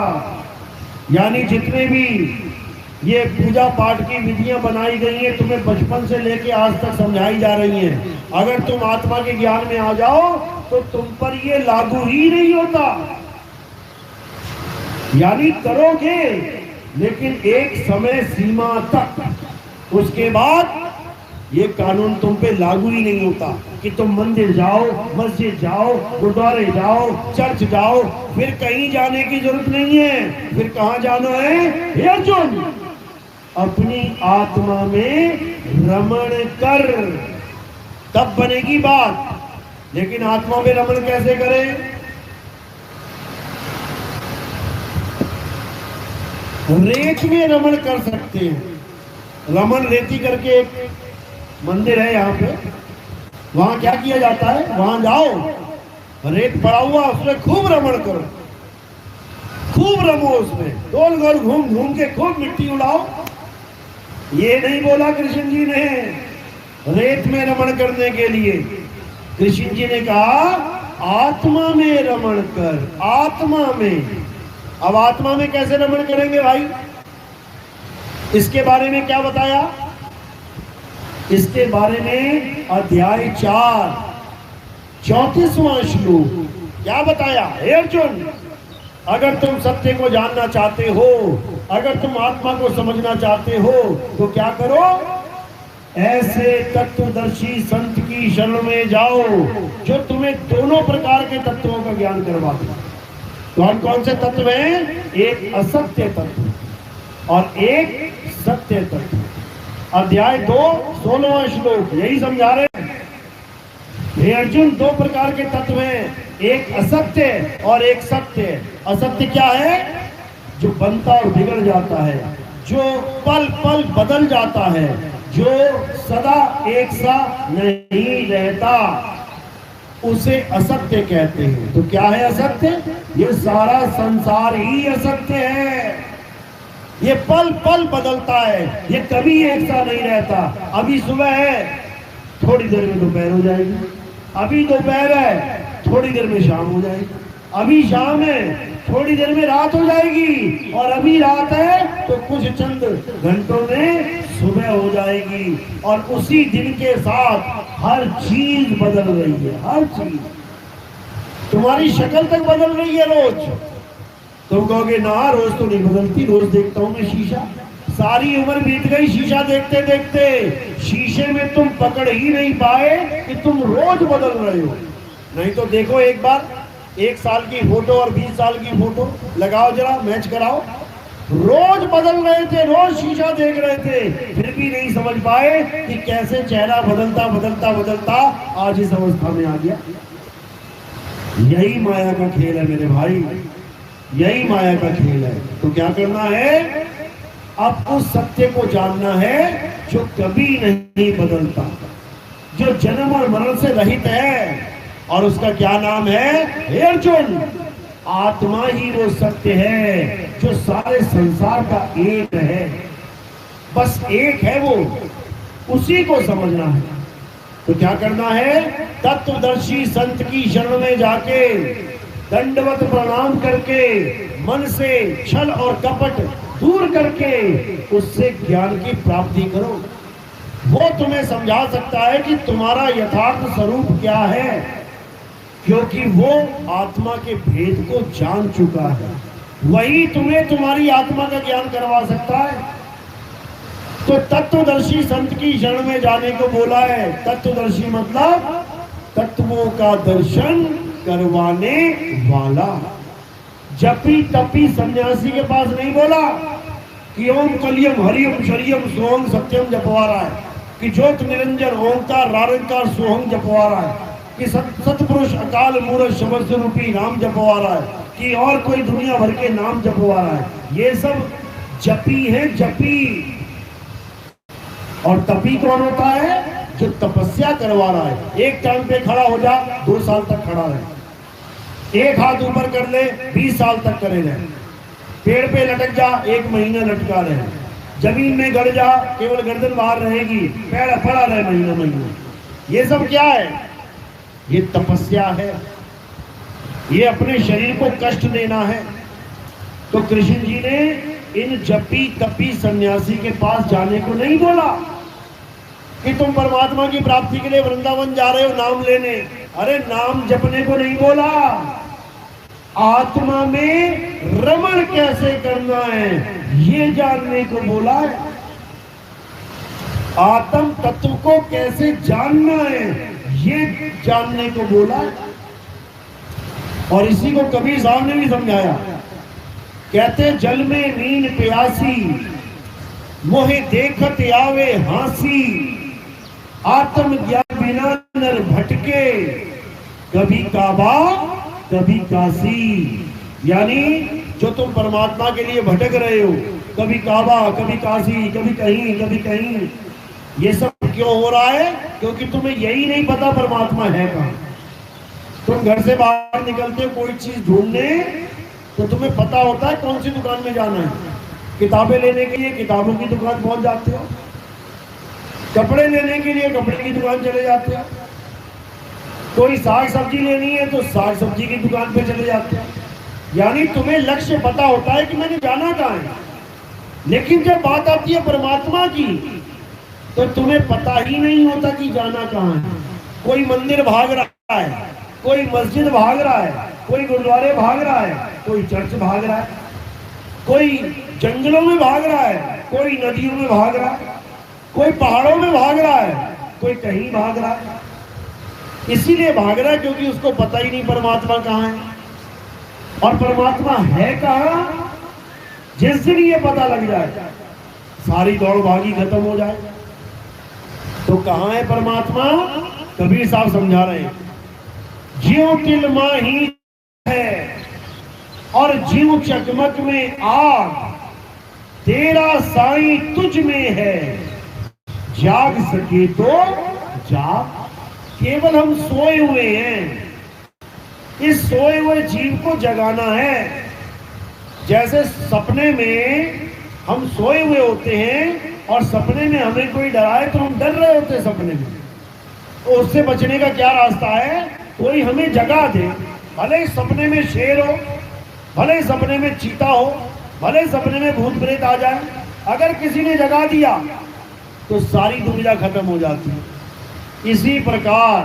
यानी जितने भी ये पूजा पाठ की विधियां बनाई गई हैं, तुम्हें बचपन से लेके आज तक समझाई जा रही हैं, अगर तुम आत्मा के ज्ञान में आ जाओ तो तुम पर ये लागू ही नहीं होता। यानी करोगे लेकिन एक समय सीमा तक, उसके बाद ये कानून तुम पे लागू ही नहीं होता कि तुम मंदिर जाओ, मस्जिद जाओ, गुरुद्वारे जाओ, चर्च जाओ, फिर कहीं जाने की जरूरत नहीं है। फिर कहां जाना है? हे अर्जुन, अपनी आत्मा में रमण कर, तब बनेगी बात। लेकिन आत्मा में रमण कैसे करें? रेत में रमण कर सकते हैं। रमण रेती करके एक मंदिर है यहाँ पे, वहां क्या किया जाता है? वहां जाओ, रेत पड़ा हुआ, उसमें खूब रमण करो, खूब रमो, उसमें गोल गोल घूम घूम के खूब मिट्टी उड़ाओ। ये नहीं बोला कृष्ण जी ने रेत में रमण करने के लिए। कृष्ण जी ने कहा आत्मा में रमण कर, आत्मा में। अब आत्मा में कैसे रमण करेंगे भाई? इसके बारे में क्या बताया? इसके बारे में अध्याय 4 34वां श्लोक क्या बताया? हे अर्जुन, अगर तुम सत्य को जानना चाहते हो, अगर तुम आत्मा को समझना चाहते हो, तो क्या करो? ऐसे तत्वदर्शी संत की शरण में जाओ जो तुम्हें दोनों प्रकार के तत्वों का ज्ञान करवाते हैं। कौन कौन से तत्व हैं? एक असत्य तत्व और एक सत्य तत्व। अध्याय 2 16वां श्लोक यही समझा रहे हैं। हे अर्जुन, दो प्रकार के तत्व हैं, एक असत्य और एक सत्य। असत्य क्या है? जो बनता और बिगड़ जाता है, जो पल पल बदल जाता है, जो सदा एक सा नहीं रहता उसे असत्य कहते हैं। तो क्या है असत्य? ये सारा संसार ही असत्य है। ये पल पल बदलता है, ये कभी एक सा नहीं रहता। अभी सुबह है, थोड़ी देर में दोपहर हो जाएगी। अभी दोपहर है, थोड़ी देर में शाम हो जाएगी। अभी शाम है, थोड़ी देर में रात हो जाएगी। और अभी रात है तो कुछ चंद घंटों में सुबह हो जाएगी। और उसी दिन के साथ हर चीज बदल रही है, हर चीज। तुम्हारी शक्ल तक बदल रही है रोज। तुम कहोगे ना रोज तो नहीं बदलती, रोज देखता हूं मैं शीशा। सारी उम्र बीत गई शीशा देखते देखते, शीशे में तुम पकड़ ही नहीं पाए कि तुम रोज बदल रहे हो। नहीं तो देखो एक बार 1 साल की फोटो और 20 साल की फोटो लगाओ, जरा मैच कराओ। रोज बदल रहे थे, रोज शीशा देख रहे थे, फिर भी नहीं समझ पाए कि कैसे चेहरा बदलता बदलता बदलता आज इस अवस्था में आ गया। यही माया का खेल है मेरे भाई, यही माया का खेल है। तो क्या करना है? अब उस सत्य को जानना है जो कभी नहीं बदलता, जो जन्म और मरण से रहित है। और उसका क्या नाम है? हे अर्जुन, आत्मा ही वो सत्य है जो सारे संसार का एक है। बस एक है वो, उसी को समझना है। तो क्या करना है? तत्वदर्शी संत की शरण में जाके दंडवत प्रणाम करके मन से छल और कपट दूर करके उससे ज्ञान की प्राप्ति करो। वो तुम्हें समझा सकता है कि तुम्हारा यथार्थ स्वरूप क्या है, क्योंकि वो आत्मा के भेद को जान चुका है। वही तुम्हें तुम्हारी आत्मा का ज्ञान करवा सकता है। तो तत्वदर्शी संत की शरण में जाने को बोला है। तत्वदर्शी मतलब तत्वों का दर्शन करवाने वाला। जपी तपी सन्यासी के पास नहीं बोला कि ओम कलियम हरियम शरियम सोहम सत्यम जपवा रहा है, कि ज्योत निरंजन ओंकार रारंकार सोहम जपवा रहा है, कि सतपुरुष अकाल मूरत शब्द स्वरूपी नाम जपवा रहा है, कि और कोई दुनिया भर के नाम जपवा रहा है। ये सब जपी है, जपी। और तपी कौन होता है? जो तपस्या करवा रहा है। एक टाइम पे खड़ा हो जा, 2 साल तक खड़ा रहे। एक हाथ ऊपर कर ले, 20 साल तक करे रहे। पेड़ पे लटक जा, 1 महीना लटका रहे। जमीन में गड़ जा, केवल गर्दन बाहर रहेगी, पैर पड़ा रहे महीना महीना। ये सब क्या है? ये तपस्या है। ये अपने शरीर को कष्ट देना है। तो कृष्ण जी ने इन जपी तपी सन्यासी के पास जाने को नहीं बोला कि तुम परमात्मा की प्राप्ति के लिए वृंदावन जा रहे हो नाम लेने। अरे नाम जपने को नहीं बोला, आत्मा में रमण कैसे करना है ये जानने को बोला है। आत्म तत्व को कैसे जानना है ये जानने को बोला है। और इसी को कबीर साहब ने भी समझाया। कहते जल में नीन प्यासी, मोहे देखत आवे हासी, आत्म ज्ञान बिना नर भटके, कभी काबा कभी काशी। यानी जो तुम परमात्मा के लिए भटक रहे हो, कभी काबा कभी काशी, कभी कहीं कभी कहीं, ये सब क्यों हो रहा है? क्योंकि तुम्हें यही नहीं पता परमात्मा है कहाँ। तुम घर से बाहर निकलते हो कोई चीज ढूंढने, तो तुम्हें पता होता है कौन सी दुकान में जाना है। किताबें लेने के लिए किताबों की दुकान पहुंच जाते हो, कपड़े लेने के लिए कपड़े की दुकान चले जाते हो, कोई साग सब्जी लेनी है तो साग सब्जी की दुकान पे चले जाते हो। यानी तुम्हें लक्ष्य पता होता है कि मैंने जाना कहाँ है। लेकिन जब बात आती है परमात्मा की, तो तुम्हें पता ही नहीं होता कि जाना कहाँ है। कोई मंदिर भाग रहा है, कोई मस्जिद भाग रहा है, कोई गुरुद्वारे भाग रहा है, कोई चर्च भाग रहा है, कोई जंगलों में भाग रहा है, कोई नदियों में भाग रहा है, कोई पहाड़ों में भाग रहा है, कोई कहीं भाग रहा है। इसीलिए भाग रहा है क्योंकि उसको पता ही नहीं परमात्मा कहाँ है। और परमात्मा है कहाँ, जिस दिन ये पता लग जाए सारी दौड़ भागी खत्म हो जाए। तो कहाँ है परमात्मा? कबीर साहब समझा रहे हैं, ज्यों तिल माही है और ज्यों चकमक में आग, तेरा साईं तुझ में है, जाग सके तो जाग। केवल हम सोए हुए हैं, इस सोए हुए जीव को जगाना है। जैसे सपने में हम सोए हुए होते हैं और सपने में हमें कोई डराए तो हम डर रहे होते हैं सपने में, तो उससे बचने का क्या रास्ता है? कोई हमें जगा दे, भले ही सपने में शेर हो, भले ही सपने में चीता हो, भले ही सपने में भूत प्रेत आ जाए, अगर किसी ने जगा दिया तो सारी दुविधा खत्म हो जाती है। इसी प्रकार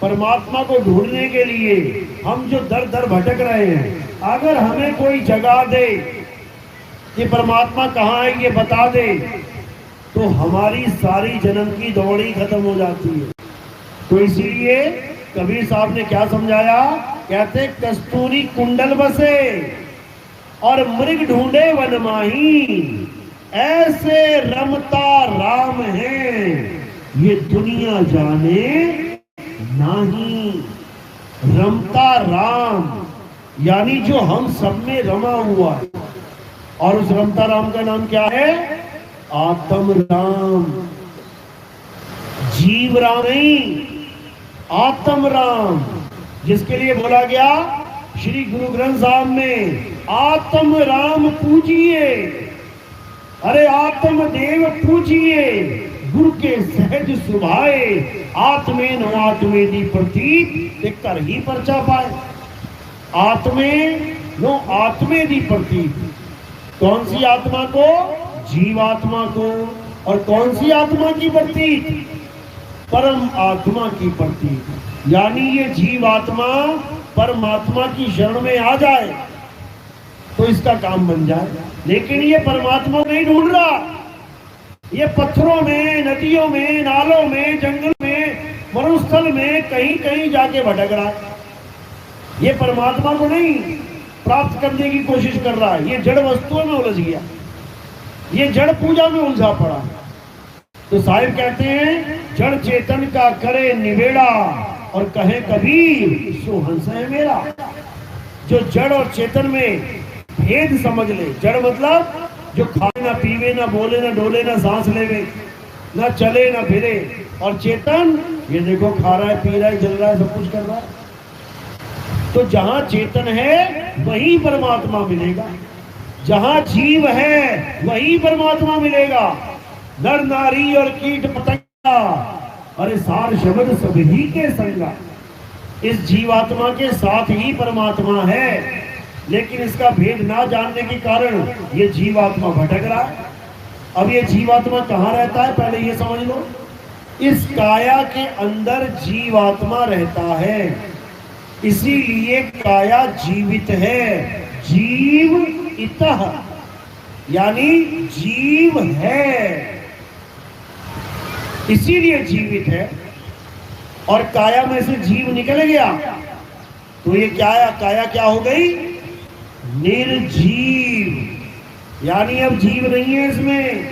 परमात्मा को ढूंढने के लिए हम जो दर दर भटक रहे हैं, अगर हमें कोई जगा दे कि परमात्मा कहाँ है ये बता दे, तो हमारी सारी जन्म की दौड़ी खत्म हो जाती है। तो इसीलिए कबीर साहब ने क्या समझाया? कहते कस्तूरी कुंडल बसे और मृग ढूंढे वन माही, ऐसे रमता राम है ये दुनिया जाने नहीं। रमता राम यानी जो हम सब में रमा हुआ है, और उस रमता राम का नाम क्या है? आत्म राम। जीव राम नहीं, आत्म राम, जिसके लिए बोला गया श्री गुरु ग्रंथ साहब में, आत्म राम पूजिए, अरे आत्म देव पूजिए, गुरु के सहज सुभाए, आत्मे नो आत्मे दी प्रतीत एक कर ही परचा पाए। आत्मे नो आत्मे दी प्रतीत, कौन सी आत्मा को? जीवात्मा को। और कौन सी आत्मा की प्रतीत? परम आत्मा की प्रतीत। यानी ये जीवात्मा परमात्मा की शरण में आ जाए तो इसका काम बन जाए। लेकिन ये परमात्मा नहीं ढूंढ रहा, ये पत्थरों में, नदियों में, नालों में, जंगल में, मरुस्थल में कहीं कहीं जाके भटक रहा है। ये परमात्मा को नहीं प्राप्त करने की कोशिश कर रहा है, ये जड़ वस्तुओं में उलझ गया, ये जड़ पूजा में उलझा पड़ा। तो साहिब कहते हैं जड़ चेतन का करे निवेड़ा और कहे कबीर सो हंस है मेरा। जो जड़ और चेतन में भेद समझ ले, जड़ मतलब जो खाए ना पीवे ना बोले ना डोले ना सांस लेवे ना चले ना फिरे, और चेतन ये देखो खा रहा है पी रहा है जल रहा है सब कुछ कर रहा है। तो जहां चेतन है वही परमात्मा मिलेगा, जहां जीव है वही परमात्मा मिलेगा। नर नारी और कीट पतंगा अरे सार शब्द सभी के संगा, इस जीवात्मा के साथ ही परमात्मा है। लेकिन इसका भेद ना जानने के कारण ये जीवात्मा भटक रहा है। अब ये जीवात्मा कहाँ रहता है पहले ये समझ लो। इस काया के अंदर जीवात्मा रहता है, इसीलिए काया जीवित है। जीव इतः यानी जीव है, इसीलिए जीवित है। और काया में से जीव निकल गया तो ये क्या है? काया क्या हो गई? निर्जीव, यानी अब जीव नहीं है इसमें।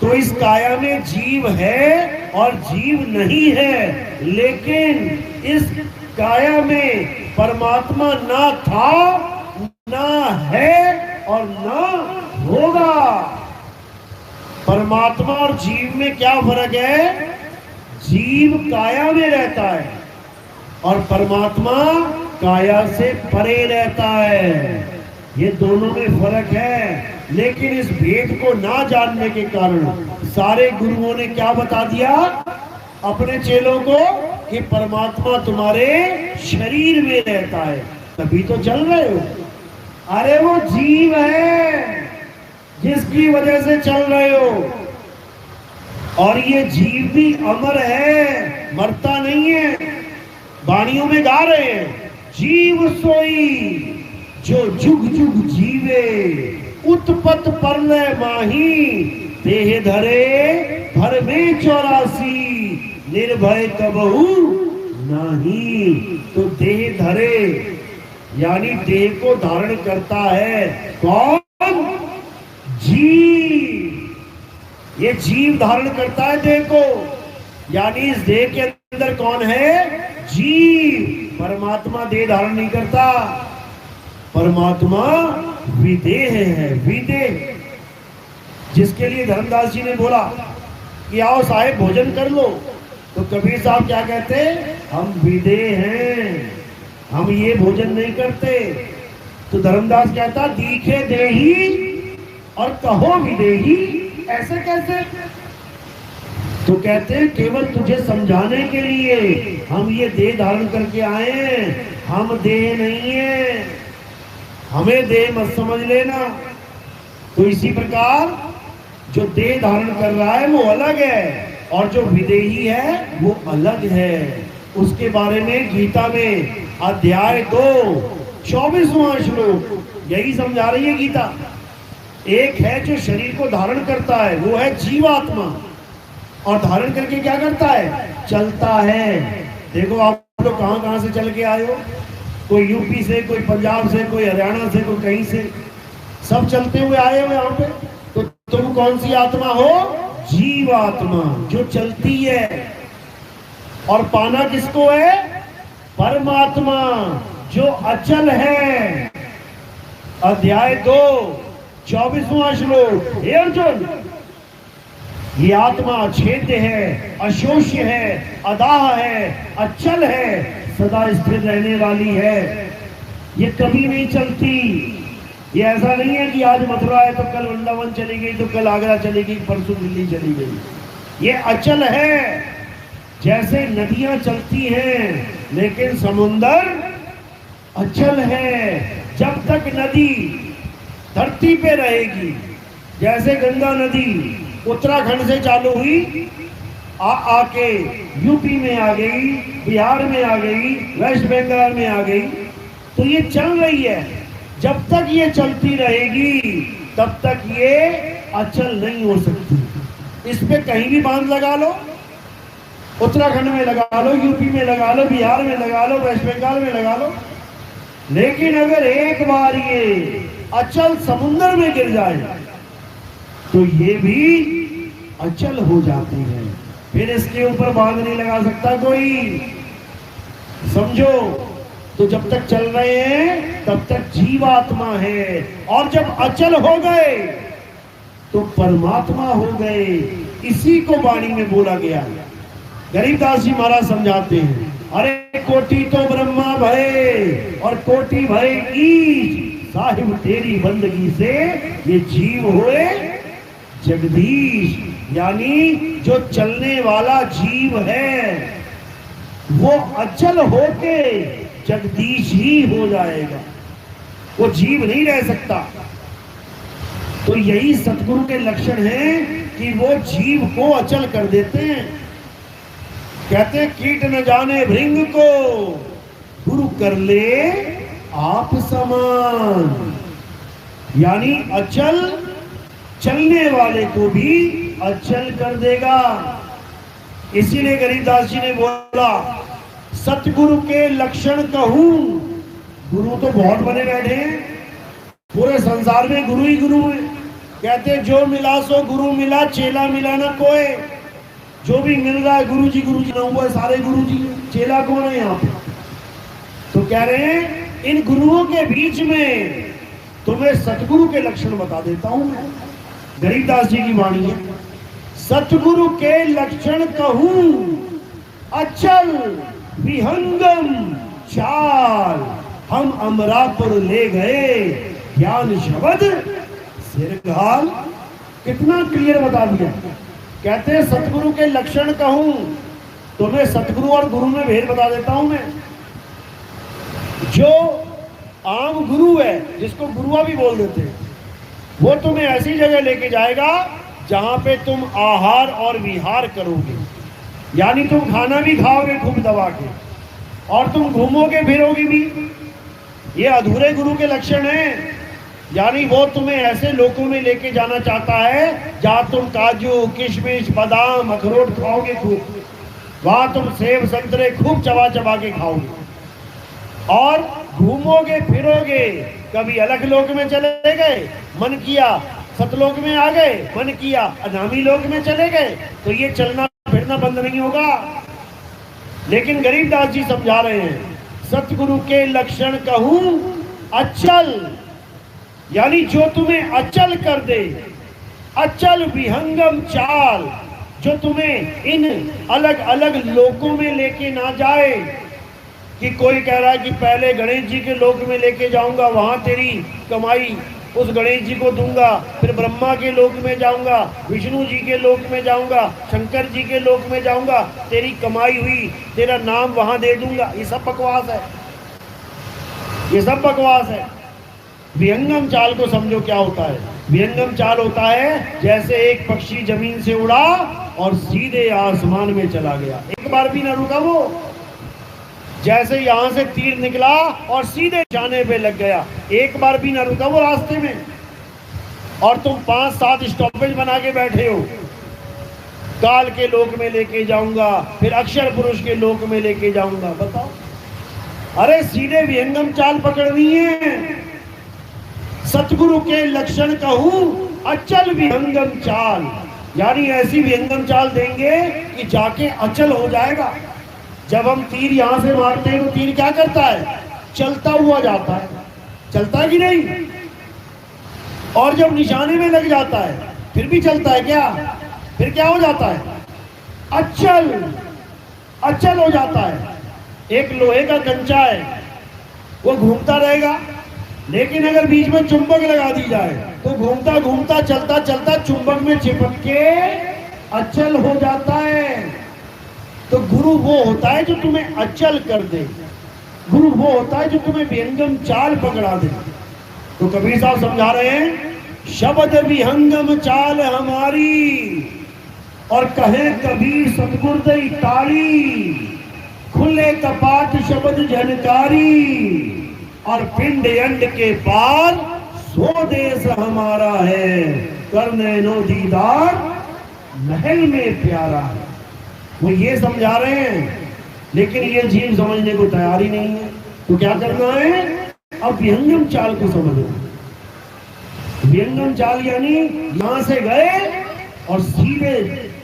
तो इस काया में जीव है और जीव नहीं है, लेकिन इस काया में परमात्मा ना था, ना है और ना होगा। परमात्मा और जीव में क्या फर्क है? जीव काया में रहता है और परमात्मा काया से परे रहता है। ये दोनों में फर्क है। लेकिन इस भेद को ना जानने के कारण सारे गुरुओं ने क्या बता दिया अपने चेलों को कि परमात्मा तुम्हारे शरीर में रहता है, तभी तो चल रहे हो। अरे वो जीव है जिसकी वजह से चल रहे हो, और ये जीव भी अमर है, मरता नहीं है। वाणियों में गा रहे हैं, जीव सोई जो जुग जुग जीवे, उत्पत परलय माही, देह धरे भर में 84, निर्भय कबहू नहीं। तो देह धरे यानी देह को धारण करता है कौन? जीव। ये जीव धारण करता है देह को, यानी इस देह के अंदर कौन है? जीव। परमात्मा देह धारण नहीं करता, परमात्मा विदेह है, विदेह। जिसके लिए धर्मदास जी ने बोला कि आओ साहेब भोजन कर लो, तो कबीर साहब क्या कहते, हम विदे हैं, हम ये भोजन नहीं करते। तो धर्मदास कहता दीखे देही और कहो विदेही, ऐसे कैसे? तो कहते हैं केवल तुझे समझाने के लिए हम ये देह धारण करके आए हैं, हम देह नहीं है, हमें देह मत समझ लेना। तो इसी प्रकार जो देह धारण कर रहा है वो अलग है और जो विदेही है वो अलग है। उसके बारे में गीता में अध्याय 2 24वां श्लोक यही समझा रही है गीता। एक है जो शरीर को धारण करता है, वो है जीवात्मा, और धारण करके क्या करता है, चलता है। देखो आप लोग कहां कहां से चल के आए हो, कोई यूपी से, कोई पंजाब से, कोई हरियाणा से, कोई कहीं से, सब चलते हुए आए हो यहाँ पे। तो तुम कौन सी आत्मा हो, जीवात्मा जो चलती है। और पाना किसको है, परमात्मा जो अचल है। अध्याय 2 24वां श्लोक, हे अर्जुन ये आत्मा अछेद्य है, अशोष्य है, अदाह है, अचल है, सदा स्थिर रहने वाली है, ये कभी नहीं चलती। ये ऐसा नहीं है कि आज मथुरा है तो कल वृंदावन चली गई, तो कल आगरा चली गई, परसों दिल्ली चली गई। ये अचल है। जैसे नदियां चलती हैं लेकिन समुंदर अचल है। जब तक नदी धरती पे रहेगी, जैसे गंगा नदी उत्तराखंड से चालू हुई, आके यूपी में आ गई, बिहार में आ गई, वेस्ट बंगाल में आ गई, तो ये चल रही है। जब तक ये चलती रहेगी तब तक ये अचल नहीं हो सकती। इस पे कहीं भी बांध लगा लो, उत्तराखंड में लगा लो, यूपी में लगा लो, बिहार में लगा लो, वेस्ट बंगाल में लगा लो, लेकिन अगर एक बार ये अचल समुद्र में गिर जाए तो ये भी अचल हो जाती है। फिर इसके ऊपर बांध नहीं लगा सकता कोई, समझो। तो जब तक चल रहे हैं तब तक जीवात्मा है, और जब अचल हो गए तो परमात्मा हो गए। इसी को वाणी में बोला गया। गरीबदास जी महाराज समझाते हैं, अरे कोटि तो ब्रह्मा भय और कोटि भय ईश, साहिब तेरी बंदगी से ये जीव हुए जगदीश। यानी जो चलने वाला जीव है वो अचल होके जगदीश ही हो जाएगा, वो जीव नहीं रह सकता। तो यही सतगुरु के लक्षण हैं कि वो जीव को अचल कर देते हैं। कहते हैं कीट न जाने भृंग को, गुरु कर ले आप समान। यानी अचल चलने वाले को भी अचल कर देगा। इसीलिए गरीबदास जी ने बोला सतगुरु के लक्षण कहूं। गुरु तो बहुत बने बैठे हैं, पूरे संसार में गुरु ही गुरु है। कहते जो मिला सो गुरु मिला, चेला मिला ना कोई। जो भी मिल रहा है गुरु जी ना हुआ, सारे गुरु जी। चेला कौन है यहाँ पे? तो कह रहे हैं इन गुरुओं के बीच में तुम्हें सतगुरु के लक्षण बता देता हूं मैं। गरीबदास जी की वाणी है, सतगुरु के लक्षण कहूं अचल विहंगम चाल, हम अमरापुर ले गए ज्ञान शब्द सिरघाल। कितना क्लियर बता दिया। कहते हैं सतगुरु के लक्षण कहूं, तुम्हें सतगुरु और गुरु में भेद बता देता हूं मैं। जो आम गुरु है, जिसको गुरुआ भी बोल देते हैं, वो तुम्हें ऐसी जगह लेके जाएगा जहां पे तुम आहार और विहार करोगे। यानी तुम खाना भी खाओगे खूब दबा के, और तुम घूमोगे फिरोगे भी। ये अधूरे गुरु के लक्षण हैं। यानी वो तुम्हें ऐसे लोकों में लेके जाना चाहता है जहां तुम काजू किशमिश बादाम अखरोट खाओगे खूब, वहां तुम सेब संतरे खूब चबा चबा के खाओगे और घूमोगे फिरोगे। कभी अलग लोक में चले गए, मन किया सतलोक में आ गए, मन किया अनामी लोक में चले गए, तो ये चलना फिरना बंद नहीं होगा। लेकिन गरीबदास जी समझा रहे हैं सतगुरु के लक्षण कहूं अचल, यानी जो तुम्हें अचल कर दे। अचल विहंगम चाल, जो तुम्हें इन अलग अलग लोकों में लेके ना जाए। कि कोई कह रहा है कि पहले गणेश जी के लोक में लेके जाऊंगा, वहां तेरी कमाई उस गणेश जी को दूंगा, फिर ब्रह्मा के लोक में जाऊंगा, विष्णु जी के लोक में जाऊंगा, शंकर जी के लोक में जाऊंगा, तेरी कमाई हुई तेरा नाम वहां दे दूंगा। ये सब बकवास है, ये सब बकवास है। विहंगम चाल को समझो क्या होता है। विहंगम चाल होता है जैसे एक पक्षी जमीन से उड़ा और सीधे आसमान में चला गया, एक बार भी ना रुका वो। जैसे यहां से तीर निकला और सीधे जाने पे लग गया, एक बार भी ना रुका वो रास्ते में। और तुम 5-7 स्टॉपेज बना के बैठे हो, काल के लोक में लेके जाऊंगा, फिर अक्षर पुरुष के लोक में लेके जाऊंगा। बताओ, अरे सीधे विहंगम चाल पकड़नी है। सतगुरु के लक्षण कहूं अचल विहंगम चाल, यानी ऐसी विहंगम चाल देंगे कि जाके अचल हो जाएगा। जब हम तीर यहां से मारते हैं तो तीर क्या करता है? चलता हुआ जाता है, चलता है कि नहीं? और जब निशाने में लग जाता है फिर भी चलता है क्या? फिर क्या हो जाता है? अचल, अचल हो जाता है। एक लोहे का कंचा है, वो घूमता रहेगा, लेकिन अगर बीच में चुंबक लगा दी जाए तो घूमता घूमता चलता चलता चुंबक में चिपक के अचल हो जाता है। तो गुरु वो होता है जो तुम्हें अचल कर दे, गुरु वो होता है जो तुम्हें विहंगम चाल पकड़ा दे। तो कबीर साहब समझा रहे हैं, शब्द विहंगम चाल हमारी, और कहे कबीर सतगुरुदेव ताली, खुले कपाट शब्द झनकारी, और पिंड अंड के पार सो देश हमारा है, करने नो दीदार महल में प्यारा है। वो ये समझा रहे हैं, लेकिन ये जीव समझने को तैयार ही नहीं है। तो क्या करना है? अब विहंगम चाल को समझो। विहंगम चाल यानी यहां से गए और सीधे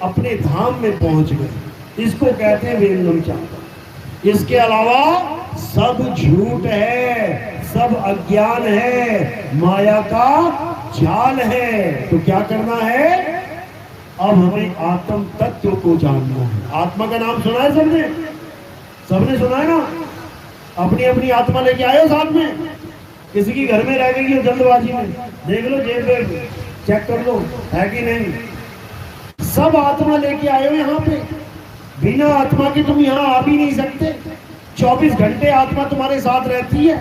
अपने धाम में पहुंच गए, इसको कहते हैं विहंगम चाल। इसके अलावा सब झूठ है, सब अज्ञान है, माया का जाल है। तो क्या करना है? अब हमें आत्म तत्व को जानना है। आत्मा का नाम सुना है सबने? सबने सुना है ना? अपनी अपनी आत्मा लेके आए हो साथ में? किसी की घर में रह गई हो जल्दबाजी में, देख लो जेब में चेक कर लो है कि नहीं। सब आत्मा लेके आए हो यहाँ पे, बिना आत्मा के तुम यहाँ आ भी नहीं सकते। 24 घंटे आत्मा तुम्हारे साथ रहती है,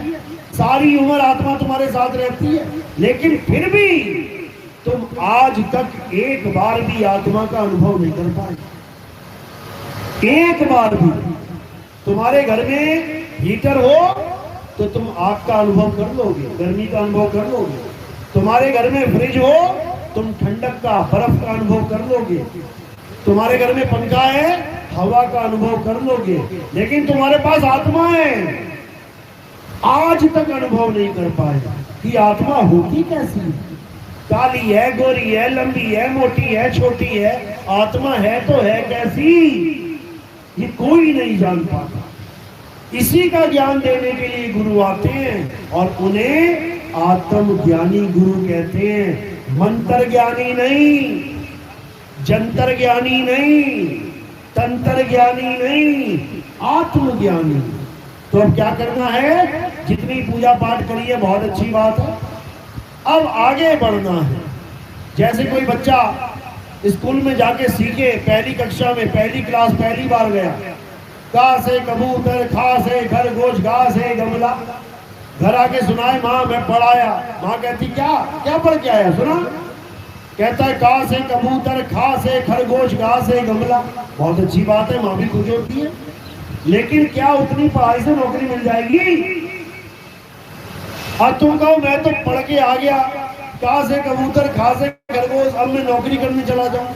सारी उम्र आत्मा तुम्हारे साथ रहती है, लेकिन फिर भी तुम आज तक एक बार भी आत्मा का अनुभव नहीं कर पाए। एक बार भी। तुम्हारे घर में हीटर हो तो तुम आग का अनुभव कर लोगे, गर्मी का अनुभव कर लोगे। तुम्हारे घर में फ्रिज हो तुम ठंडक का, बर्फ का अनुभव कर लोगे। तुम्हारे घर में पंखा है, हवा का अनुभव कर लोगे। लेकिन तुम्हारे पास आत्मा है, आज तक अनुभव नहीं कर पाए कि आत्मा होती कैसी है। काली है, गोरी है, लंबी है, मोटी है, छोटी है, आत्मा है तो है कैसी, ये कोई नहीं जान पाता। इसी का ज्ञान देने के लिए गुरु आते हैं और उन्हें आत्म ज्ञानी गुरु कहते हैं। मंत्र ज्ञानी नहीं, जंतर ज्ञानी नहीं, तंत्र ज्ञानी नहीं, आत्मज्ञानी। तो अब क्या करना है? जितनी पूजा पाठ करी है बहुत अच्छी बात है, अब आगे बढ़ना है। जैसे कोई बच्चा स्कूल में जाके सीखे, पहली कक्षा में, पहली क्लास, पहली बार गया, का से कबूतर, खा से खरगोश, गा से गमला, घर आके सुनाए माँ मैं पढ़ाया। माँ कहती क्या क्या पढ़ के आया? सुना? कहता है का से कबूतर, खा से खरगोश, गा से गमला। बहुत अच्छी बात है, माँ भी खुश होती है, लेकिन क्या उतनी पढ़ाई से नौकरी मिल जाएगी? और तुम कहो मैं तो पढ़ के आ गया, का से कबूतर, खा से खरगोश, अब मैं नौकरी करने चला जाऊं।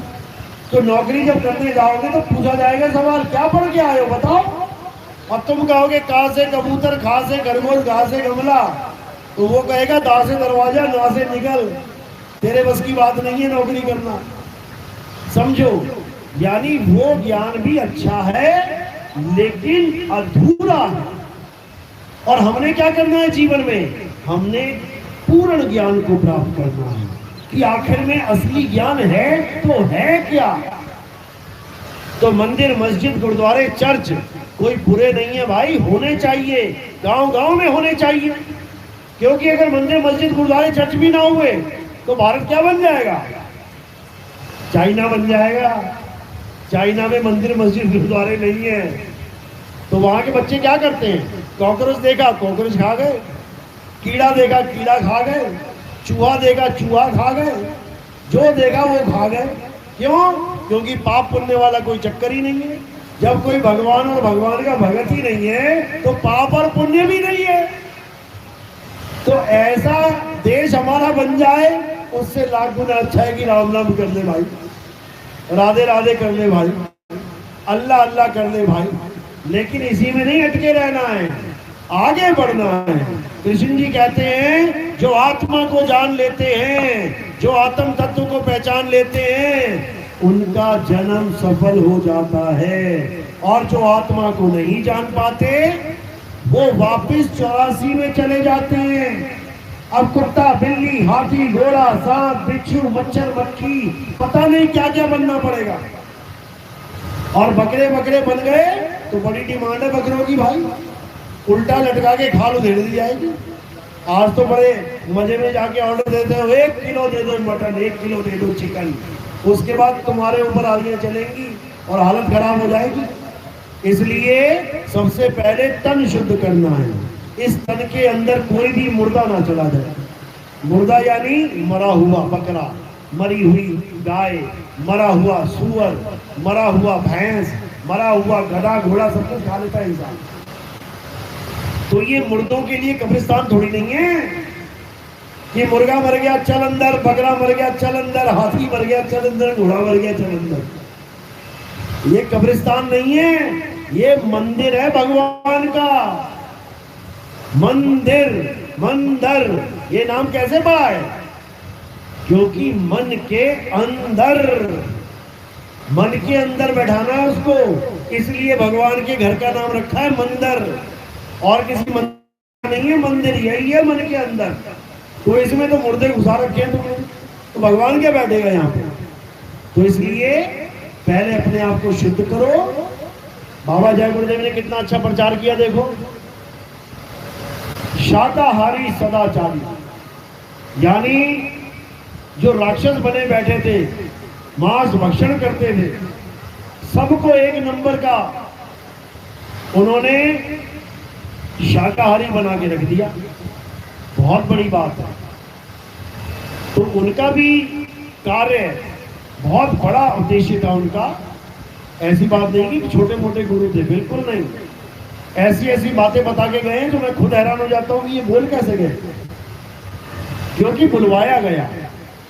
तो नौकरी जब करने जाओगे तो पूछा जाएगा सवाल क्या पढ़ के आए हो बताओ। अब तुम कहोगे का से कबूतर, खा से खरगोश, गा से गमला, तो वो कहेगा दा से दरवाजा, ना से निकल, तेरे बस की बात नहीं है नौकरी करना। समझो, यानी वो ज्ञान भी अच्छा है लेकिन अधूरा है। और हमने क्या करना है जीवन में? हमने पूर्ण ज्ञान को प्राप्त करना है कि आखिर में असली ज्ञान है तो है क्या। तो मंदिर, मस्जिद, गुरुद्वारे, चर्च कोई बुरे नहीं है भाई, होने चाहिए, गांव गांव में होने चाहिए। क्योंकि अगर मंदिर, मस्जिद, गुरुद्वारे, चर्च भी ना हुए तो भारत क्या बन जाएगा? चाइना बन जाएगा। चाइना में मंदिर, मस्जिद, गुरुद्वारे नहीं है तो वहां के बच्चे क्या करते हैं? कॉकरोच देखा कॉकरोच खा गए, कीड़ा देखा कीड़ा खा गए, चूहा देखा चूहा खा गए, जो देखा वो खा गए। क्यों? क्योंकि पाप पुण्य वाला कोई चक्कर ही नहीं है। जब कोई भगवान और भगवान का भगत ही नहीं है तो पाप और पुण्य भी नहीं है। तो ऐसा देश हमारा बन जाए उससे लाख गुना अच्छा है कि राम नाम कर ले भाई, राधे राधे कर ले भाई, अल्लाह अल्लाह कर ले भाई। लेकिन इसी में नहीं अटके रहना है, आगे बढ़ना है। कृष्ण जी कहते हैं जो आत्मा को जान लेते हैं, जो आत्म तत्व को पहचान लेते हैं, उनका जन्म सफल हो जाता है। और जो आत्मा को नहीं जान पाते वो वापस 84 में चले जाते हैं। अब कुत्ता, बिल्ली, हाथी, घोड़ा, सांप, बिच्छू, मच्छर, मक्खी, पता नहीं क्या क्या बनना पड़ेगा। और बकरे बकरे बन गए तो बड़ी डिमांड है बकरों की भाई, उल्टा लटका के खाल उधेड़ दी जाएगी। आज तो बड़े मजे में जाके ऑर्डर देते हो, 1 किलो दे दो मटन, 1 किलो दे दो चिकन, उसके बाद तुम्हारे ऊपर आलियां चलेंगी और हालत खराब हो जाएगी। इसलिए सबसे पहले तन शुद्ध करना है। इस तन के अंदर कोई भी मुर्दा ना चला जाए। मुर्दा यानी मरा हुआ बकरा, मरी हुई गाय, मरा हुआ सूअर, मरा हुआ भैंस, मरा हुआ गधा, घोड़ा, सब कुछ खा लेता है इंसान। तो ये मुर्दों के लिए कब्रिस्तान थोड़ी नहीं है कि मुर्गा मर गया चल अंदर, बकरा मर गया चल अंदर, हाथी मर गया चल अंदर, घोड़ा मर गया चल अंदर। ये कब्रिस्तान नहीं है, ये मंदिर है भगवान का। मंदिर, मंदिर, ये नाम कैसे पड़ा है? क्योंकि मन के अंदर, मन के अंदर बैठाना है उसको, इसलिए भगवान के घर का नाम रखा है मंदिर। और किसी मंदिर नहीं है, मंदिर यही है मन के अंदर। तो इसमें तो मुर्दे घुसा रखे हैं तुमने, तो भगवान क्या बैठेगा यहाँ पे? तो इसलिए पहले अपने आप को शुद्ध करो। बाबा जय गुरुदेव ने कितना अच्छा प्रचार किया देखो। शाकाहारी सदाचारी, यानी जो राक्षस बने बैठे थे, मांस भक्षण करते थे, सबको एक नंबर का उन्होंने शाकाहारी बना के रख दिया। बहुत बड़ी बात है। तो उनका भी कार्य बहुत बड़ा उद्देश्य था उनका। ऐसी बात नहीं कि छोटे मोटे गुरु थे, बिल्कुल नहीं। ऐसी ऐसी बातें बता के गए जो मैं खुद हैरान हो जाता हूँ कि ये बोल कैसे गए। क्योंकि बुलवाया गया,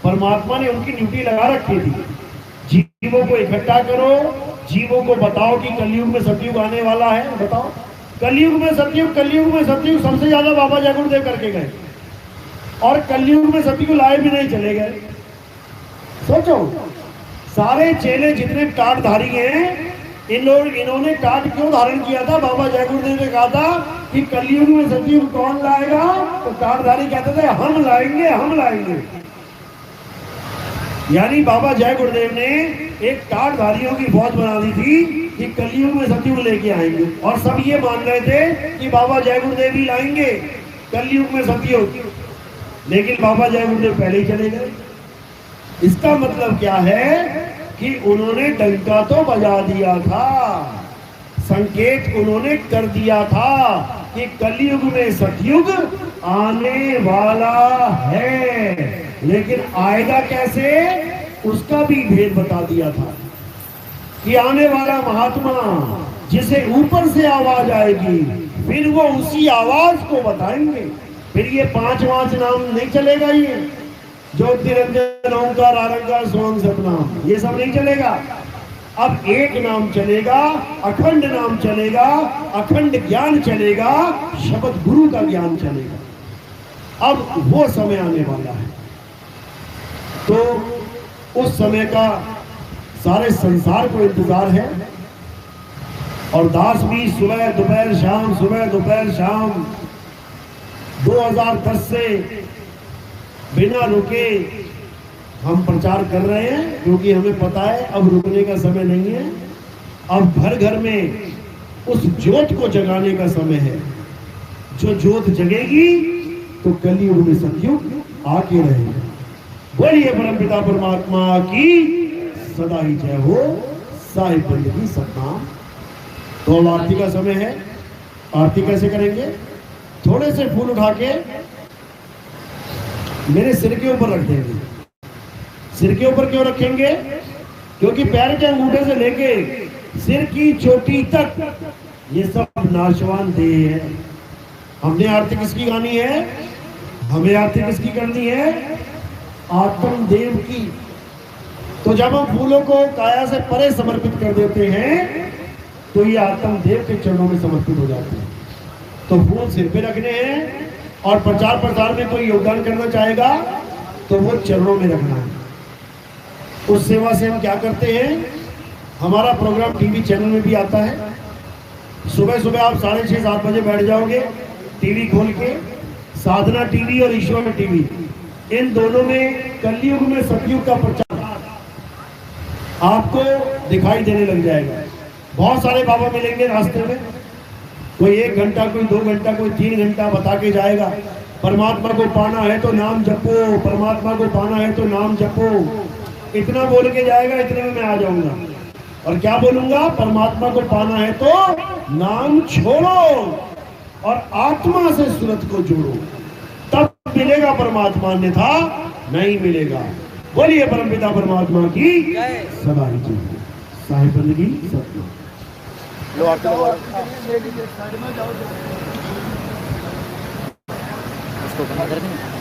परमात्मा ने उनकी ड्यूटी लगा रखी थी। जीवों को इकट्ठा करो, जीवों को बताओ कि कलयुग में सतयुग आने वाला है। बताओ, कलयुग में सतयुग, कलयुग में सतयुग सबसे ज्यादा बाबा जय गुरुदेव करके गए, और कलयुग में सतयुग लाए भी नहीं चले गए। सोचो, सारे चेले जितने टाटधारी हैं, इन्होंने टाट क्यों धारण किया था? बाबा जय गुरुदेव ने कहा था कि कलयुग में सतयुग कौन लाएगा? तो टाटधारी कहते थे हम लाएंगे, हम लाएंगे। यानी बाबा जय गुरुदेव ने एक टाटधारियों की फौज बना दी थी कि कलयुग में सतयुग लेके आएंगे, और सब ये मान रहे थे कि बाबा जय गुरुदेव ही लाएंगे कलयुग में सतयुग। लेकिन बाबा जय गुरुदेव पहले ही चले गए। इसका मतलब क्या है कि उन्होंने डंका तो बजा दिया था, संकेत उन्होंने कर दिया था कि कलयुग में सतयुग आने वाला है। लेकिन आएगा कैसे, उसका भी भेद बता दिया था कि आने वाला महात्मा जिसे ऊपर से आवाज आएगी, फिर वो उसी आवाज को बताएंगे। फिर ये 5 नाम नहीं चलेगा, ये ज्योति निरंजन ओंकार आरंकार सोहम सतनाम, ये सब नहीं चलेगा। अब एक नाम चलेगा, अखंड नाम चलेगा, अखंड ज्ञान चलेगा, शब्द गुरु का ज्ञान चलेगा। अब वो समय आने वाला है। तो उस समय का सारे संसार को इंतजार है। और दास भी सुबह दोपहर शाम, सुबह दोपहर शाम 2010 से बिना रुके हम प्रचार कर रहे हैं, क्योंकि हमें पता है अब रुकने का समय नहीं है। अब घर घर में उस ज्योत को जगाने का समय है। जो ज्योत जगेगी तो कलयुग में सतयुग आके रहेगा। बोलिए परमपिता परमात्मा की सदा ही जय हो। साहिब बंदगी सतनाम। तो अब आरती का समय है। आरती कैसे करेंगे? थोड़े से फूल उठा के मेरे सिर के ऊपर रख देंगे। सिर के ऊपर क्यों रखेंगे? क्योंकि पैर के अंगूठे से लेके सिर की चोटी तक ये सब नाशवान देह है। हमने आरती किसकी गानी है? हमें आरती किसकी करनी है? आत्मदेव की। तो जब हम फूलों को काया से परे समर्पित कर देते हैं तो ये आत्मदेव के चरणों में समर्पित हो जाते हैं। तो फूल सिर पे रखने हैं और प्रचार प्रसार में कोई योगदान करना चाहेगा तो वो चरणों में रखना है। उस सेवा से हम क्या करते हैं? हमारा प्रोग्राम टीवी चैनल में भी आता है। सुबह सुबह आप 6:30-7 बजे बैठ जाओगे टीवी खोल के। साधना टीवी और ईश्वर टीवी, इन दोनों में कलयुग में सतयुग का प्रचार आपको दिखाई देने लग जाएगा। बहुत सारे बाबा मिलेंगे रास्ते में। कोई 1 घंटा, कोई 2 घंटा, कोई 3 घंटा बता के जाएगा परमात्मा को पाना है तो नाम जपो, परमात्मा को पाना है तो नाम जपो। इतना बोल के जाएगा, इतने में मैं आ जाऊंगा और क्या बोलूंगा? परमात्मा को पाना है तो नाम छोड़ो और आत्मा से सूरत को जोड़ो, तब मिलेगा परमात्मा, अन्यथा नहीं मिलेगा। बोलिए परमपिता परमात्मा की सदा ही जय। साहिब बंदगी सतनाम। लो आरती लो। उसको बंद कर देंगे।